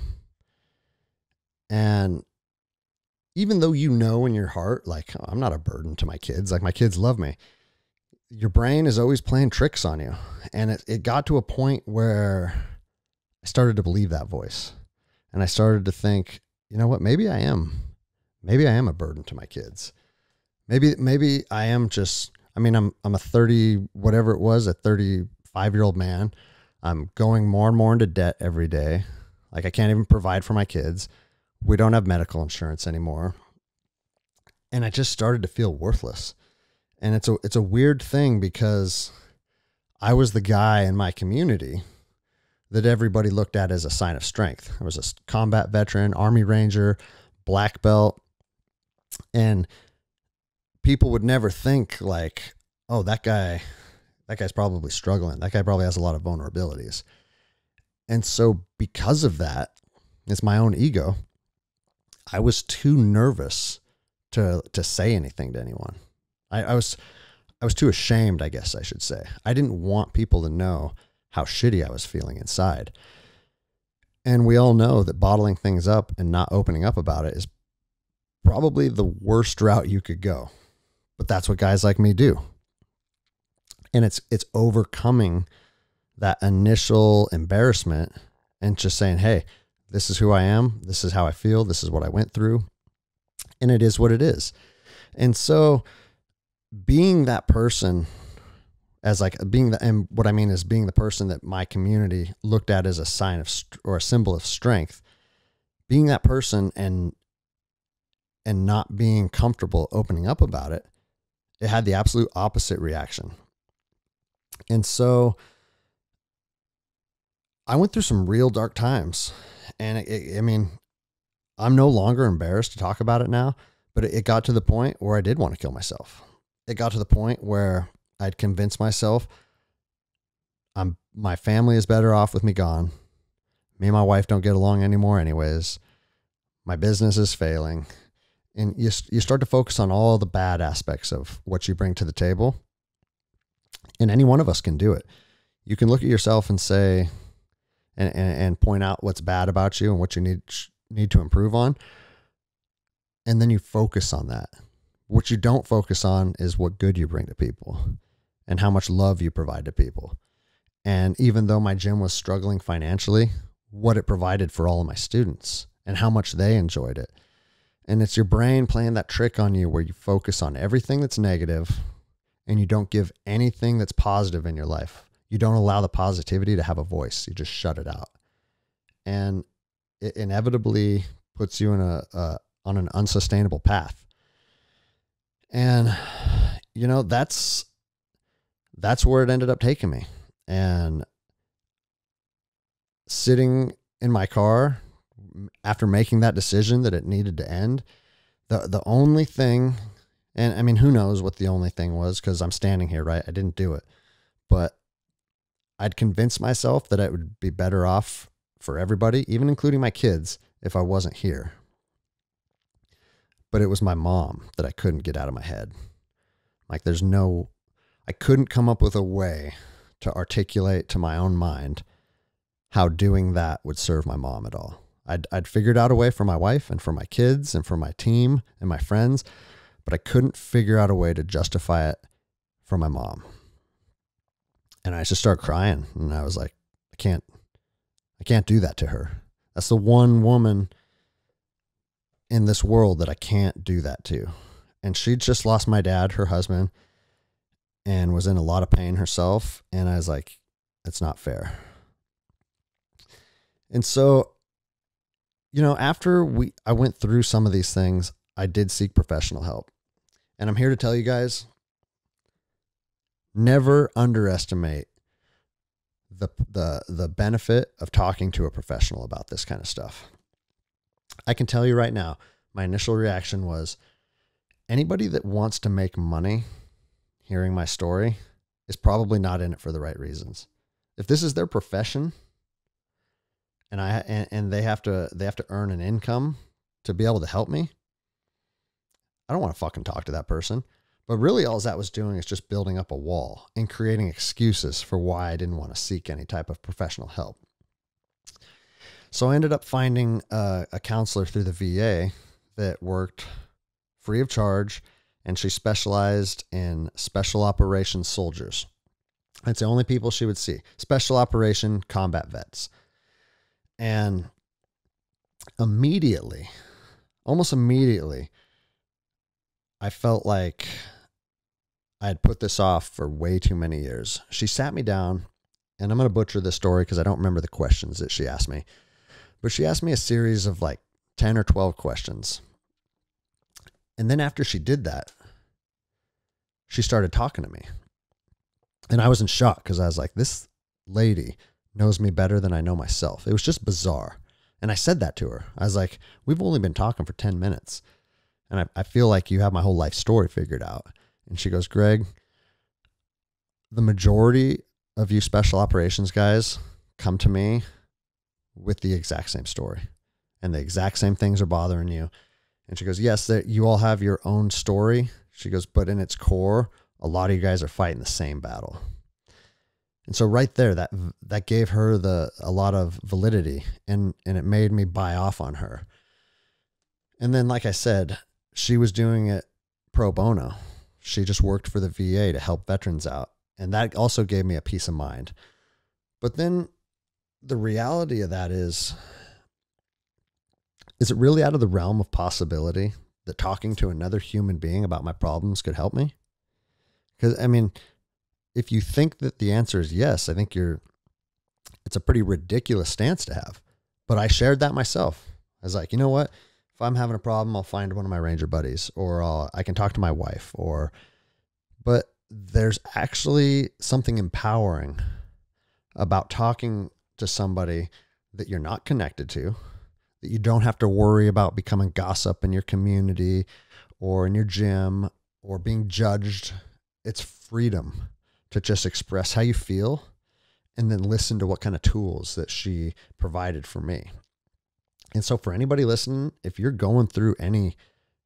And even though you know in your heart, like, oh, I'm not a burden to my kids, like my kids love me, your brain is always playing tricks on you. And it got to a point where I started to believe that voice. And I started to think, you know what, maybe I am a burden to my kids. Maybe I am just, I'm a 30, whatever it was, a 35-year-old man. I'm going more and more into debt every day. Like I can't even provide for my kids. We don't have medical insurance anymore. And I just started to feel worthless. And it's a weird thing because I was the guy in my community that everybody looked at as a sign of strength. I was a combat veteran, Army Ranger, black belt. And people would never think like, oh, that guy's probably struggling. That guy probably has a lot of vulnerabilities. And so because of that, it's my own ego. I was too nervous to say anything to anyone. I was too ashamed, I guess I should say. I didn't want people to know how shitty I was feeling inside. And we all know that bottling things up and not opening up about it is probably the worst route you could go. But that's what guys like me do. And it's overcoming that initial embarrassment and just saying, hey, this is who I am. This is how I feel. This is what I went through. And it is what it is. And so being that person and what I mean is being the person that my community looked at as a sign of, or a symbol of strength, being that person and not being comfortable opening up about it, it had the absolute opposite reaction. And so I went through some real dark times, and I'm no longer embarrassed to talk about it now, but it got to the point where I did want to kill myself. It got to the point where I'd convinced myself my family is better off with me gone. Me and my wife don't get along anymore anyways. My business is failing. And you start to focus on all the bad aspects of what you bring to the table. And any one of us can do it. You can look at yourself and say, and point out what's bad about you and what you need to improve on. And then you focus on that. What you don't focus on is what good you bring to people and how much love you provide to people. And even though my gym was struggling financially, what it provided for all of my students and how much they enjoyed it. And it's your brain playing that trick on you where you focus on everything that's negative and you don't give anything that's positive in your life. You don't allow the positivity to have a voice. You just shut it out. And it inevitably puts you in on an unsustainable path. And, you know, that's where it ended up taking me. And sitting in my car after making that decision that it needed to end, the only thing, and I mean, who knows what the only thing was, because I'm standing here, right? I didn't do it, but I'd convinced myself that it would be better off for everybody, even including my kids, if I wasn't here. But it was my mom that I couldn't get out of my head. Like I couldn't come up with a way to articulate to my own mind how doing that would serve my mom at all. I'd figured out a way for my wife and for my kids and for my team and my friends, but I couldn't figure out a way to justify it for my mom. And I just started crying, and I was like, I can't do that to her. That's the one woman in this world that I can't do that to. And she just lost my dad, her husband, and was in a lot of pain herself. And I was like, it's not fair. And so, you know, after I went through some of these things, I did seek professional help. And I'm here to tell you guys, never underestimate the benefit of talking to a professional about this kind of stuff. I can tell you right now, my initial reaction was, anybody that wants to make money hearing my story is probably not in it for the right reasons. If this is their profession and they have to earn an income to be able to help me, I don't want to fucking talk to that person. But really all that was doing is just building up a wall and creating excuses for why I didn't want to seek any type of professional help. So I ended up finding a counselor through the VA that worked free of charge, and she specialized in special operations soldiers. That's the only people she would see. Special operation combat vets. And almost immediately, I felt like I had put this off for way too many years. She sat me down, and I'm going to butcher this story because I don't remember the questions that she asked me. But she asked me a series of like 10 or 12 questions. And then after she did that, she started talking to me. And I was in shock because I was like, this lady knows me better than I know myself. It was just bizarre. And I said that to her. I was like, we've only been talking for 10 minutes. And I feel like you have my whole life story figured out. And she goes, Greg, the majority of you special operations guys come to me with the exact same story. And the exact same things are bothering you. And she goes, yes, that you all have your own story. She goes, but in its core, a lot of you guys are fighting the same battle. And so right there, that gave her a lot of validity, and it made me buy off on her. And then, like I said, she was doing it pro bono. She just worked for the VA to help veterans out. And that also gave me a peace of mind. But then the reality of that is it really out of the realm of possibility that talking to another human being about my problems could help me? Because, I mean, if you think that the answer is yes, I think it's a pretty ridiculous stance to have. But I shared that myself. I was like, you know what? If I'm having a problem, I'll find one of my Ranger buddies, or I can talk to my wife, but there's actually something empowering about talking to somebody that you're not connected to, that you don't have to worry about becoming gossip in your community or in your gym or being judged. It's freedom to just express how you feel and then listen to what kind of tools that she provided for me. And so for anybody listening, if you're going through any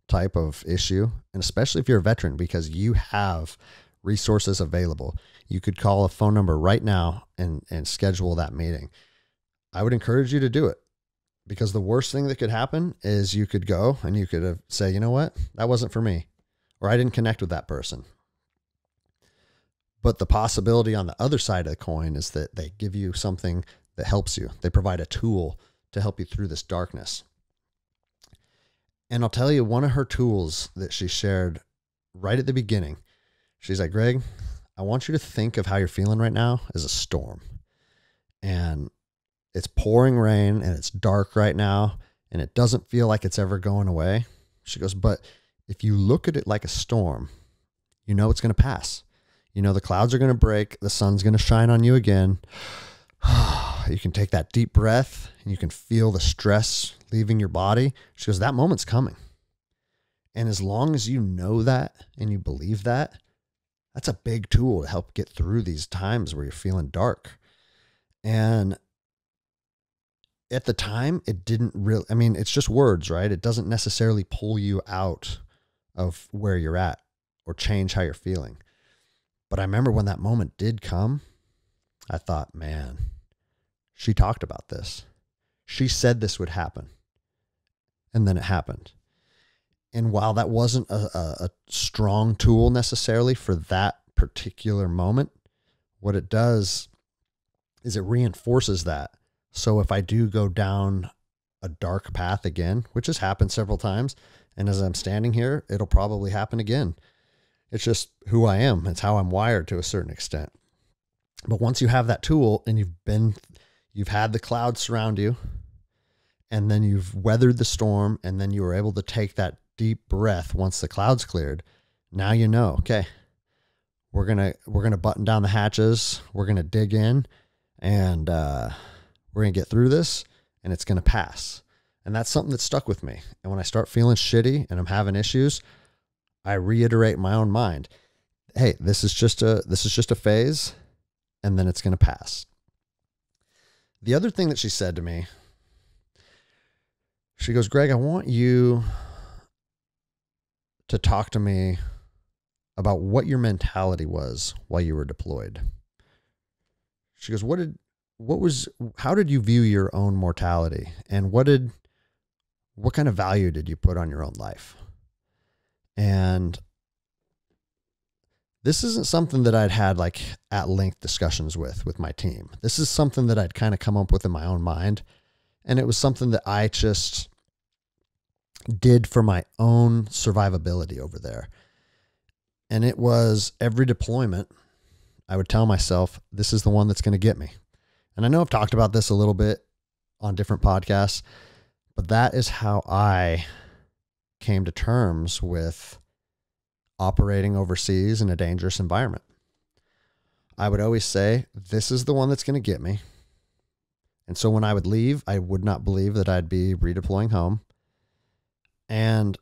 type of issue, and especially if you're a veteran, because you have resources available. You could call a phone number right now and schedule that meeting. I would encourage you to do it, because the worst thing that could happen is you could go and you could say, you know what, that wasn't for me, or I didn't connect with that person. But the possibility on the other side of the coin is that they give you something that helps you. They provide a tool to help you through this darkness. And I'll tell you, one of her tools that she shared right at the beginning, she's like, Greg, I want you to think of how you're feeling right now as a storm. And it's pouring rain and it's dark right now and it doesn't feel like it's ever going away. She goes, but if you look at it like a storm, you know it's going to pass. You know the clouds are going to break. The sun's going to shine on you again. You can take that deep breath and you can feel the stress leaving your body. She goes, that moment's coming. And as long as you know that and you believe that, that's a big tool to help get through these times where you're feeling dark. And at the time, it didn't really, I mean, it's just words, right? It doesn't necessarily pull you out of where you're at or change how you're feeling. But I remember when that moment did come, I thought, man, she talked about this. She said this would happen. And then it happened. And while that wasn't a strong tool necessarily for that particular moment, what it does is it reinforces that. So if I do go down a dark path again, which has happened several times, and as I'm standing here, it'll probably happen again. It's just who I am. It's how I'm wired to a certain extent. But once you have that tool and you've had the clouds surround you, and then you've weathered the storm, and then you were able to take that deep breath once the clouds cleared, now you know, okay, we're going to button down the hatches. We're going to dig in, and we're going to get through this, and it's going to pass. And that's something that stuck with me. And when I start feeling shitty and I'm having issues, I reiterate in my own mind, hey, this is just a phase, and then it's going to pass. The other thing that she said to me, she goes, Greg, I want you to talk to me about what your mentality was while you were deployed. She goes, how did you view your own mortality? And what kind of value did you put on your own life? And this isn't something that I'd had like at length discussions with my team. This is something that I'd kind of come up with in my own mind. And it was something that I just did for my own survivability over there. And it was every deployment, I would tell myself, this is the one that's going to get me. And I know I've talked about this a little bit on different podcasts, but that is how I came to terms with operating overseas in a dangerous environment. I would always say, this is the one that's going to get me. And so when I would leave, I would not believe that I'd be redeploying home. And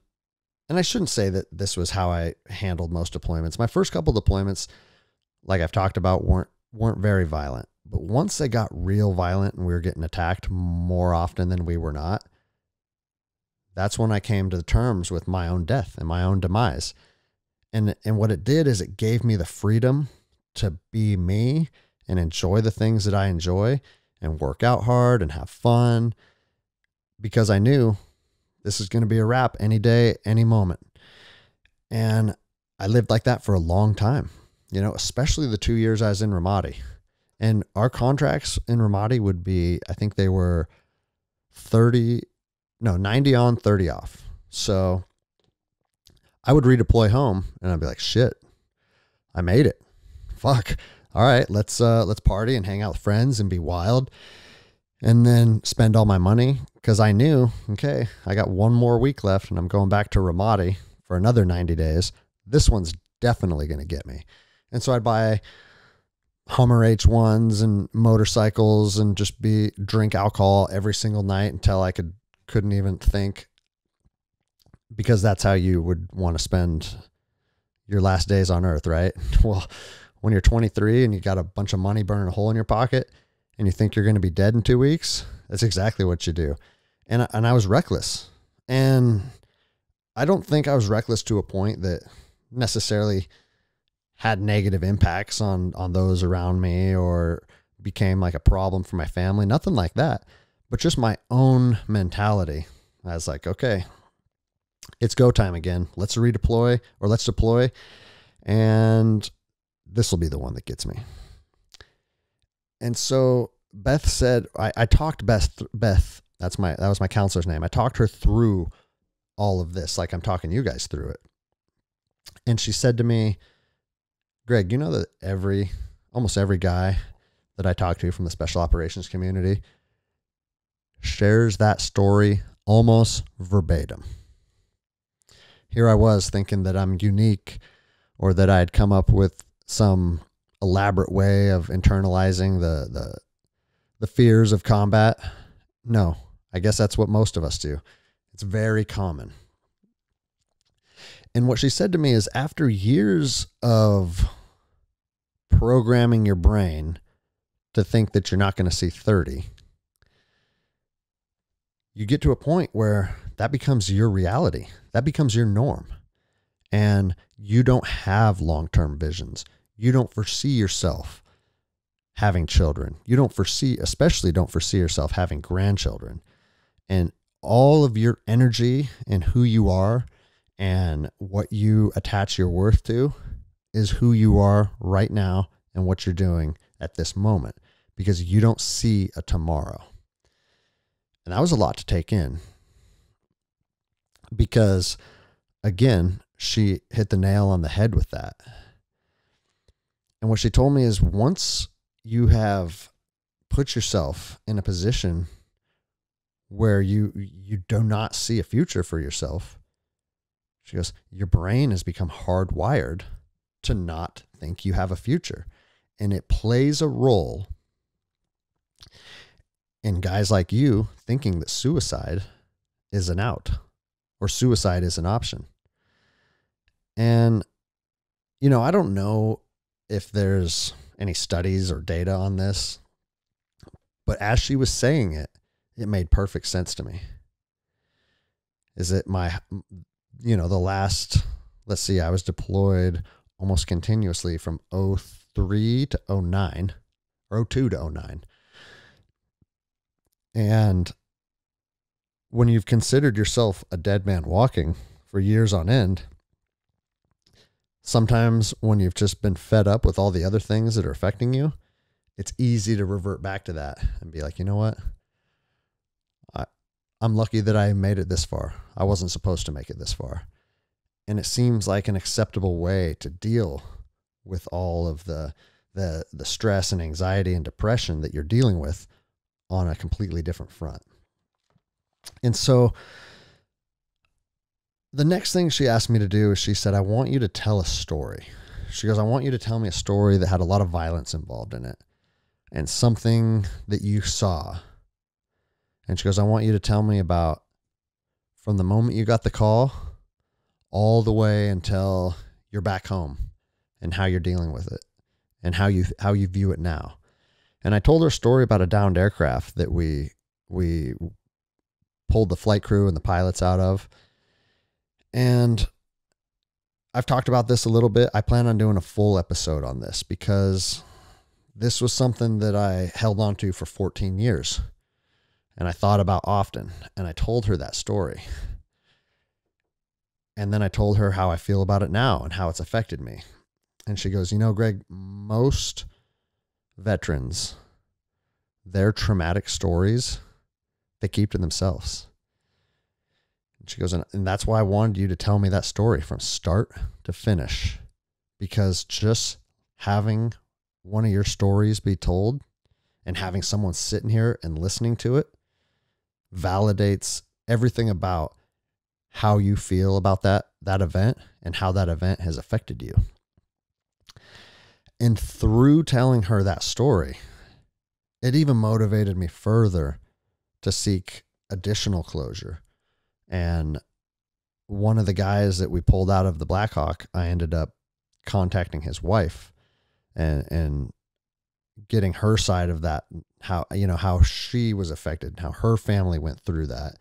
I shouldn't say that this was how I handled most deployments. My first couple deployments, like I've talked about, weren't very violent. But once they got real violent and we were getting attacked more often than we were not, that's when I came to terms with my own death and my own demise. And what it did is it gave me the freedom to be me and enjoy the things that I enjoy and work out hard and have fun, because I knew this is going to be a wrap any day, any moment. And I lived like that for a long time, especially the 2 years I was in Ramadi. And our contracts in Ramadi would be, I think they were 90 on, 30 off. So I would redeploy home and I'd be like, shit, I made it. Fuck. All right, let's party and hang out with friends and be wild, and then spend all my money, because I knew, okay, I got one more week left and I'm going back to Ramadi for another 90 days. This one's definitely going to get me. And so I'd buy Hummer H1s and motorcycles and just drink alcohol every single night until I couldn't even think, because that's how you would want to spend your last days on earth, right? Well, when you're 23 and you got a bunch of money burning a hole in your pocket and you think you're going to be dead in 2 weeks, that's exactly what you do. And I was reckless. And I don't think I was reckless to a point that necessarily had negative impacts on those around me or became like a problem for my family. Nothing like that, but just my own mentality. I was like, okay, it's go time again. Let's redeploy, or let's deploy. And this will be the one that gets me. And so Beth said, I talked Beth, that was my counselor's name. I talked her through all of this, like I'm talking you guys through it. And she said to me, Greg, you know that almost every guy that I talk to from the special operations community shares that story almost verbatim. Here I was thinking that I'm unique, or that I'd come up with some elaborate way of internalizing the fears of combat. No, I guess that's what most of us do. It's very common. And what she said to me is, after years of programming your brain to think that you're not going to see 30, you get to a point where that becomes your reality. That becomes your norm. And you don't have long-term visions. You don't foresee yourself having children. You especially don't foresee yourself having grandchildren. And all of your energy and who you are and what you attach your worth to is who you are right now and what you're doing at this moment, because you don't see a tomorrow. And that was a lot to take in, because again, she hit the nail on the head with that. And what she told me is, once you have put yourself in a position where you do not see a future for yourself, she goes, your brain has become hardwired to not think you have a future. And it plays a role in guys like you thinking that suicide is an out, or suicide is an option. And, I don't know if there's any studies or data on this, but as she was saying it, it made perfect sense to me. Is it the last, let's see, I was deployed almost continuously from 03 to 09, or 02 to 09. And when you've considered yourself a dead man walking for years on end, sometimes when you've just been fed up with all the other things that are affecting you, it's easy to revert back to that and be like, you know what? I'm lucky that I made it this far. I wasn't supposed to make it this far. And it seems like an acceptable way to deal with all of the stress and anxiety and depression that you're dealing with on a completely different front. And so the next thing she asked me to do is, she said, I want you to tell a story. She goes, I want you to tell me a story that had a lot of violence involved in it, and something that you saw. And she goes, I want you to tell me about from the moment you got the call all the way until you're back home, and how you're dealing with it, and how you view it now. And I told her a story about a downed aircraft that we pulled the flight crew and the pilots out of. And I've talked about this a little bit. I plan on doing a full episode on this, because this was something that I held on to for 14 years and I thought about often. And I told her that story. And then I told her how I feel about it now and how it's affected me. And she goes, Greg, most veterans, their traumatic stories, they keep to themselves. And she goes, and that's why I wanted you to tell me that story from start to finish, because just having one of your stories be told and having someone sitting here and listening to it validates everything about how you feel about that event and how that event has affected you. And through telling her that story, it even motivated me further to seek additional closure. And one of the guys that we pulled out of the Black Hawk, I ended up contacting his wife and getting her side of that, how she was affected, how her family went through that,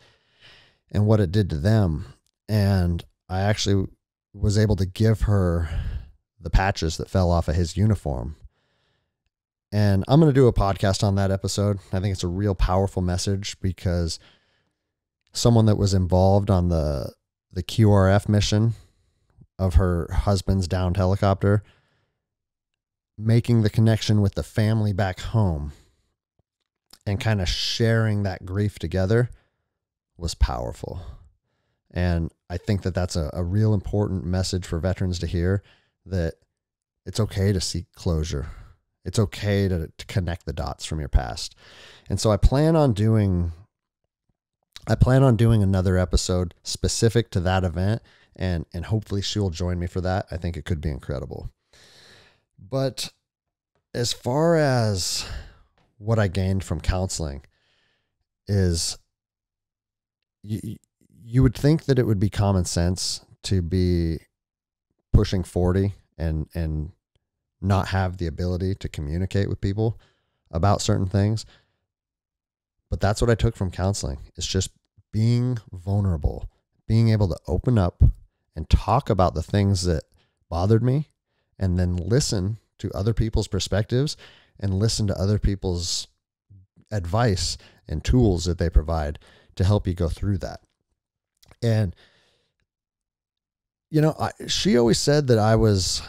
and what it did to them. And I actually was able to give her the patches that fell off of his uniform. And I'm going to do a podcast on that episode. I think it's a real powerful message because someone that was involved on the QRF mission of her husband's downed helicopter, making the connection with the family back home and kind of sharing that grief together was powerful. And I think that that's a real important message for veterans to hear, that it's okay to seek closure. It's okay to connect the dots from your past. And so I plan on doing another episode specific to that event, and hopefully she will join me for that. I think it could be incredible. But as far as what I gained from counseling is, you would think that it would be common sense to be pushing 40 and not have the ability to communicate with people about certain things. But that's what I took from counseling. It's just being vulnerable, being able to open up and talk about the things that bothered me, and then listen to other people's perspectives and listen to other people's advice and tools that they provide to help you go through that. And, she always said that I was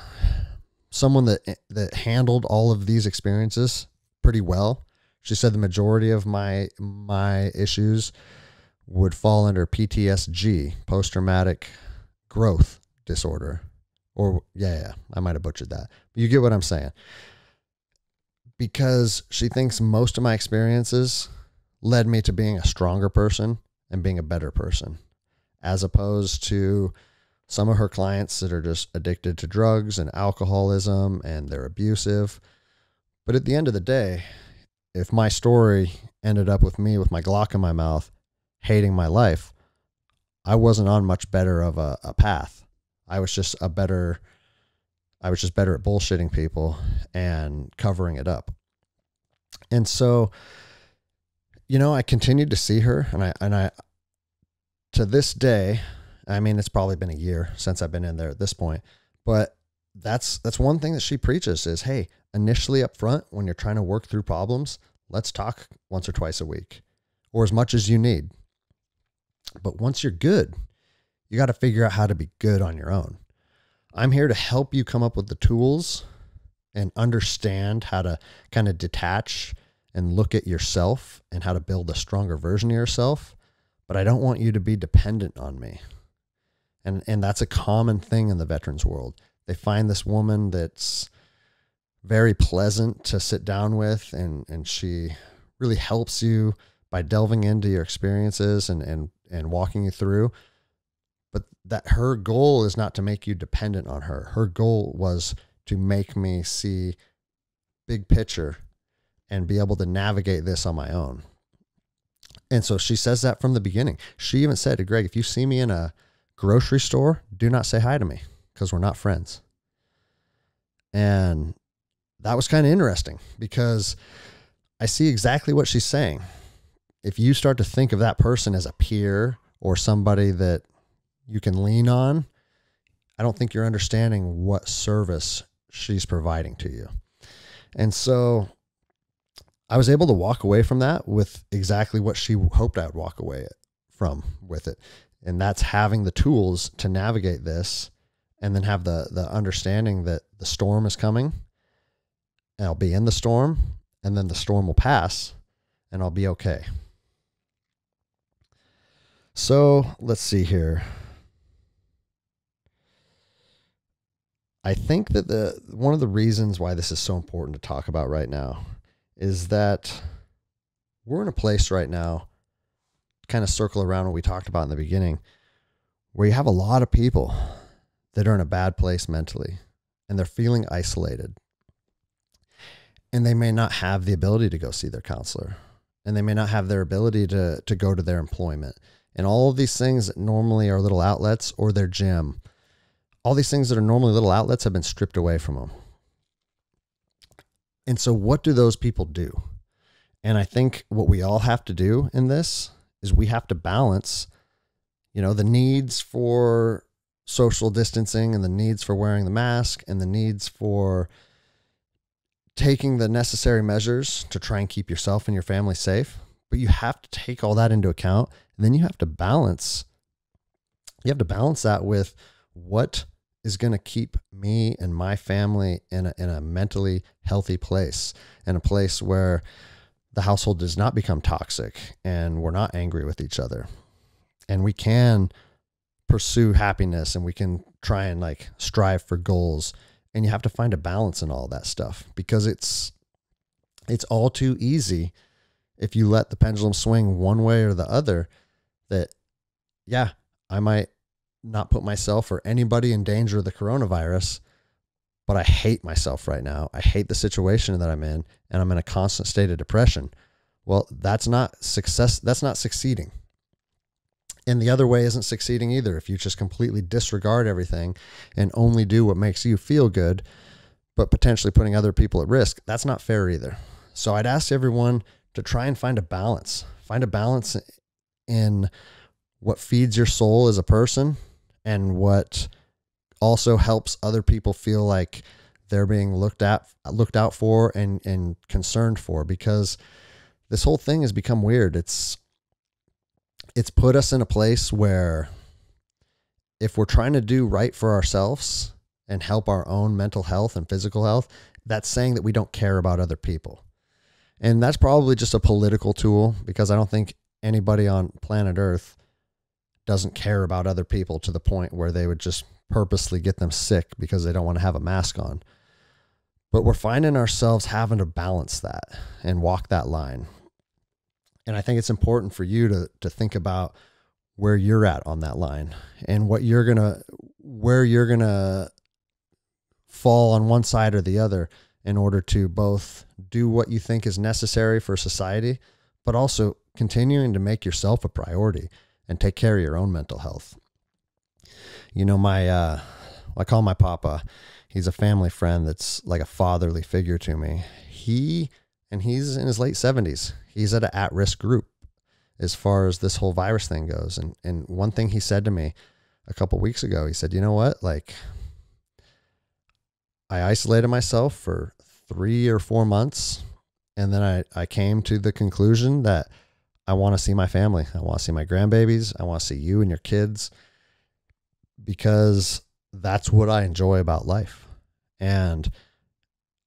someone that handled all of these experiences pretty well. She said the majority of my issues would fall under PTSD, post-traumatic growth disorder. Or, I might have butchered that. But you get what I'm saying. Because she thinks most of my experiences led me to being a stronger person and being a better person, as opposed to some of her clients that are just addicted to drugs and alcoholism and they're abusive. But at the end of the day, if my story ended up with me with my Glock in my mouth, hating my life, I wasn't on much better of a path. I was just better at bullshitting people and covering it up. And so, I continued to see her, and I to this day, I mean, it's probably been a year since I've been in there at this point, but that's one thing that she preaches is, hey, initially up front, when you're trying to work through problems, let's talk once or twice a week or as much as you need. But once you're good, you got to figure out how to be good on your own. I'm here to help you come up with the tools and understand how to kind of detach and look at yourself and how to build a stronger version of yourself. But I don't want you to be dependent on me. And that's a common thing in the veterans world. They find this woman that's very pleasant to sit down with, and she really helps you by delving into your experiences and walking you through. But that her goal is not to make you dependent on her. Her goal was to make me see big picture and be able to navigate this on my own. And so she says that from the beginning. She even said to Greg, if you see me in a grocery store, do not say hi to me because we're not friends. And that was kind of interesting because I see exactly what she's saying. If you start to think of that person as a peer or somebody that you can lean on, I don't think you're understanding what service she's providing to you. And so I was able to walk away from that with exactly what she hoped I would walk away from with it. And that's having the tools to navigate this and then have the understanding that the storm is coming and I'll be in the storm and then the storm will pass and I'll be okay. So let's see here. I think that one of the reasons why this is so important to talk about right now is that we're in a place right now, kind of circle around what we talked about in the beginning, where you have a lot of people that are in a bad place mentally and they're feeling isolated. And they may not have the ability to go see their counselor, and they may not have their ability to go to their employment. And all of these things that normally are little outlets, or their gym, all these things that are normally little outlets have been stripped away from them. And so what do those people do? And I think what we all have to do in this is we have to balance, the needs for social distancing and the needs for wearing the mask and the needs for taking the necessary measures to try and keep yourself and your family safe. But you have to take all that into account, and then you have to balance that with what is going to keep me and my family in a mentally healthy place, in a place where the household does not become toxic and we're not angry with each other, and we can pursue happiness and we can try and like strive for goals. And you have to find a balance in all that stuff, because it's all too easy if you let the pendulum swing one way or the other, that, yeah, I might not put myself or anybody in danger of the coronavirus, but I hate myself right now. I hate the situation that I'm in, and I'm in a constant state of depression. Well, that's not success. That's not succeeding. And the other way isn't succeeding either. If you just completely disregard everything and only do what makes you feel good, but potentially putting other people at risk, that's not fair either. So I'd ask everyone to try and find a balance. Find a balance in what feeds your soul as a person and what also helps other people feel like they're being looked out for and concerned for, because this whole thing has become weird. It's put us in a place where if we're trying to do right for ourselves and help our own mental health and physical health, that's saying that we don't care about other people. And that's probably just a political tool, because I don't think anybody on planet Earth doesn't care about other people to the point where they would just purposely get them sick because they don't want to have a mask on. But we're finding ourselves having to balance that and walk that line. And I think it's important for you to think about where you're at on that line and where you're going to fall on one side or the other in order to both do what you think is necessary for society, but also continuing to make yourself a priority and take care of your own mental health. I call my papa. He's a family friend that's like a fatherly figure to me. He's in his late 70s. He's at an at-risk group as far as this whole virus thing goes. And one thing he said to me a couple weeks ago, he said, you know what? Like, I isolated myself for 3 or 4 months. And then I came to the conclusion that I want to see my family. I want to see my grandbabies. I want to see you and your kids, because that's what I enjoy about life. And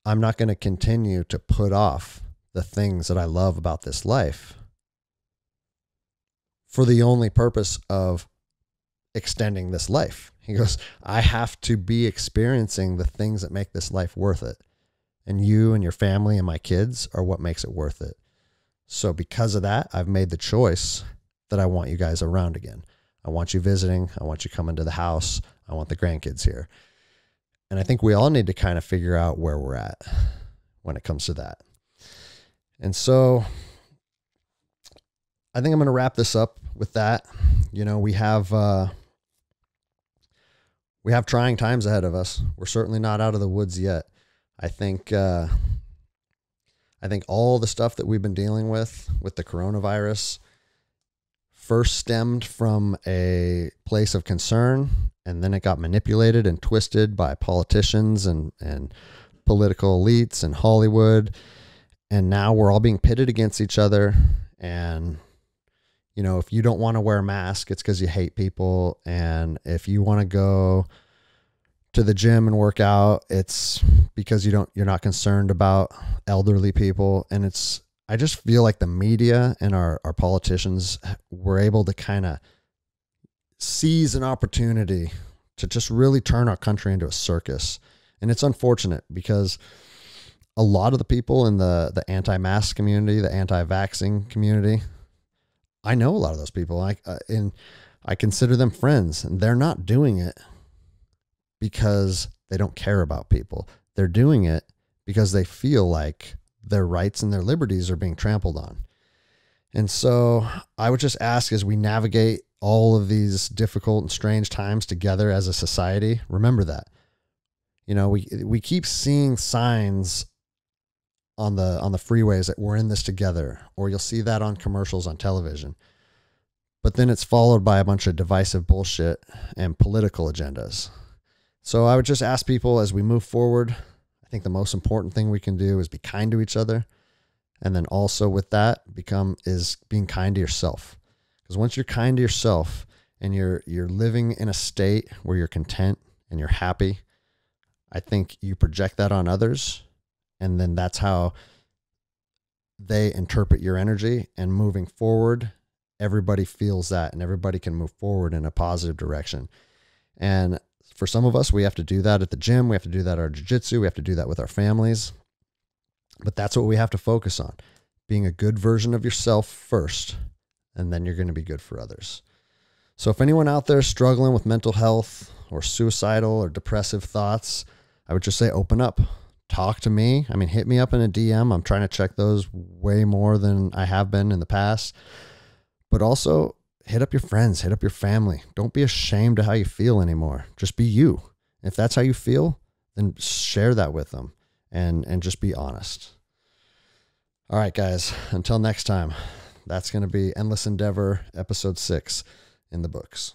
I'm not going to continue to put off the things that I love about this life for the only purpose of extending this life. He goes, I have to be experiencing the things that make this life worth it. And you and your family and my kids are what makes it worth it. So because of that, I've made the choice that I want you guys around again. I want you visiting. I want you coming to the house. I want the grandkids here. And I think we all need to kind of figure out where we're at when it comes to that. And so I think I'm going to wrap this up with that. We have trying times ahead of us. We're certainly not out of the woods yet. I think all the stuff that we've been dealing with the coronavirus first stemmed from a place of concern, and then it got manipulated and twisted by politicians and political elites and Hollywood. And now we're all being pitted against each other. And, if you don't want to wear a mask, it's because you hate people. And if you want to go to the gym and work out, it's because you're not concerned about elderly people. And I just feel like the media and our politicians were able to kind of seize an opportunity to just really turn our country into a circus. And it's unfortunate, because a lot of the people in the anti-mask community, the anti-vaxxing community, I know a lot of those people. I consider them friends, and they're not doing it because they don't care about people. They're doing it because they feel like their rights and their liberties are being trampled on. And so I would just ask, as we navigate all of these difficult and strange times together as a society, remember that, we keep seeing signs on the freeways that we're in this together, or you'll see that on commercials on television. but then it's followed by a bunch of divisive bullshit and political agendas. So I would just ask people as we move forward, I think the most important thing we can do is be kind to each other. And then also with that is being kind to yourself. Because once you're kind to yourself and you're living in a state where you're content and you're happy, I think you project that on others. And then that's how they interpret your energy, and moving forward, everybody feels that and everybody can move forward in a positive direction. And for some of us, we have to do that at the gym. We have to do that at our jiu-jitsu. We have to do that with our families. But that's what we have to focus on, being a good version of yourself first, and then you're going to be good for others. So if anyone out there is struggling with mental health or suicidal or depressive thoughts, I would just say open up. Talk to me. I mean, hit me up in a DM. I'm trying to check those way more than I have been in the past. But also hit up your friends, hit up your family. Don't be ashamed of how you feel anymore. Just be you. If that's how you feel, then share that with them and just be honest. All right, guys, until next time, that's going to be Endless Endeavor, episode 6 in the books.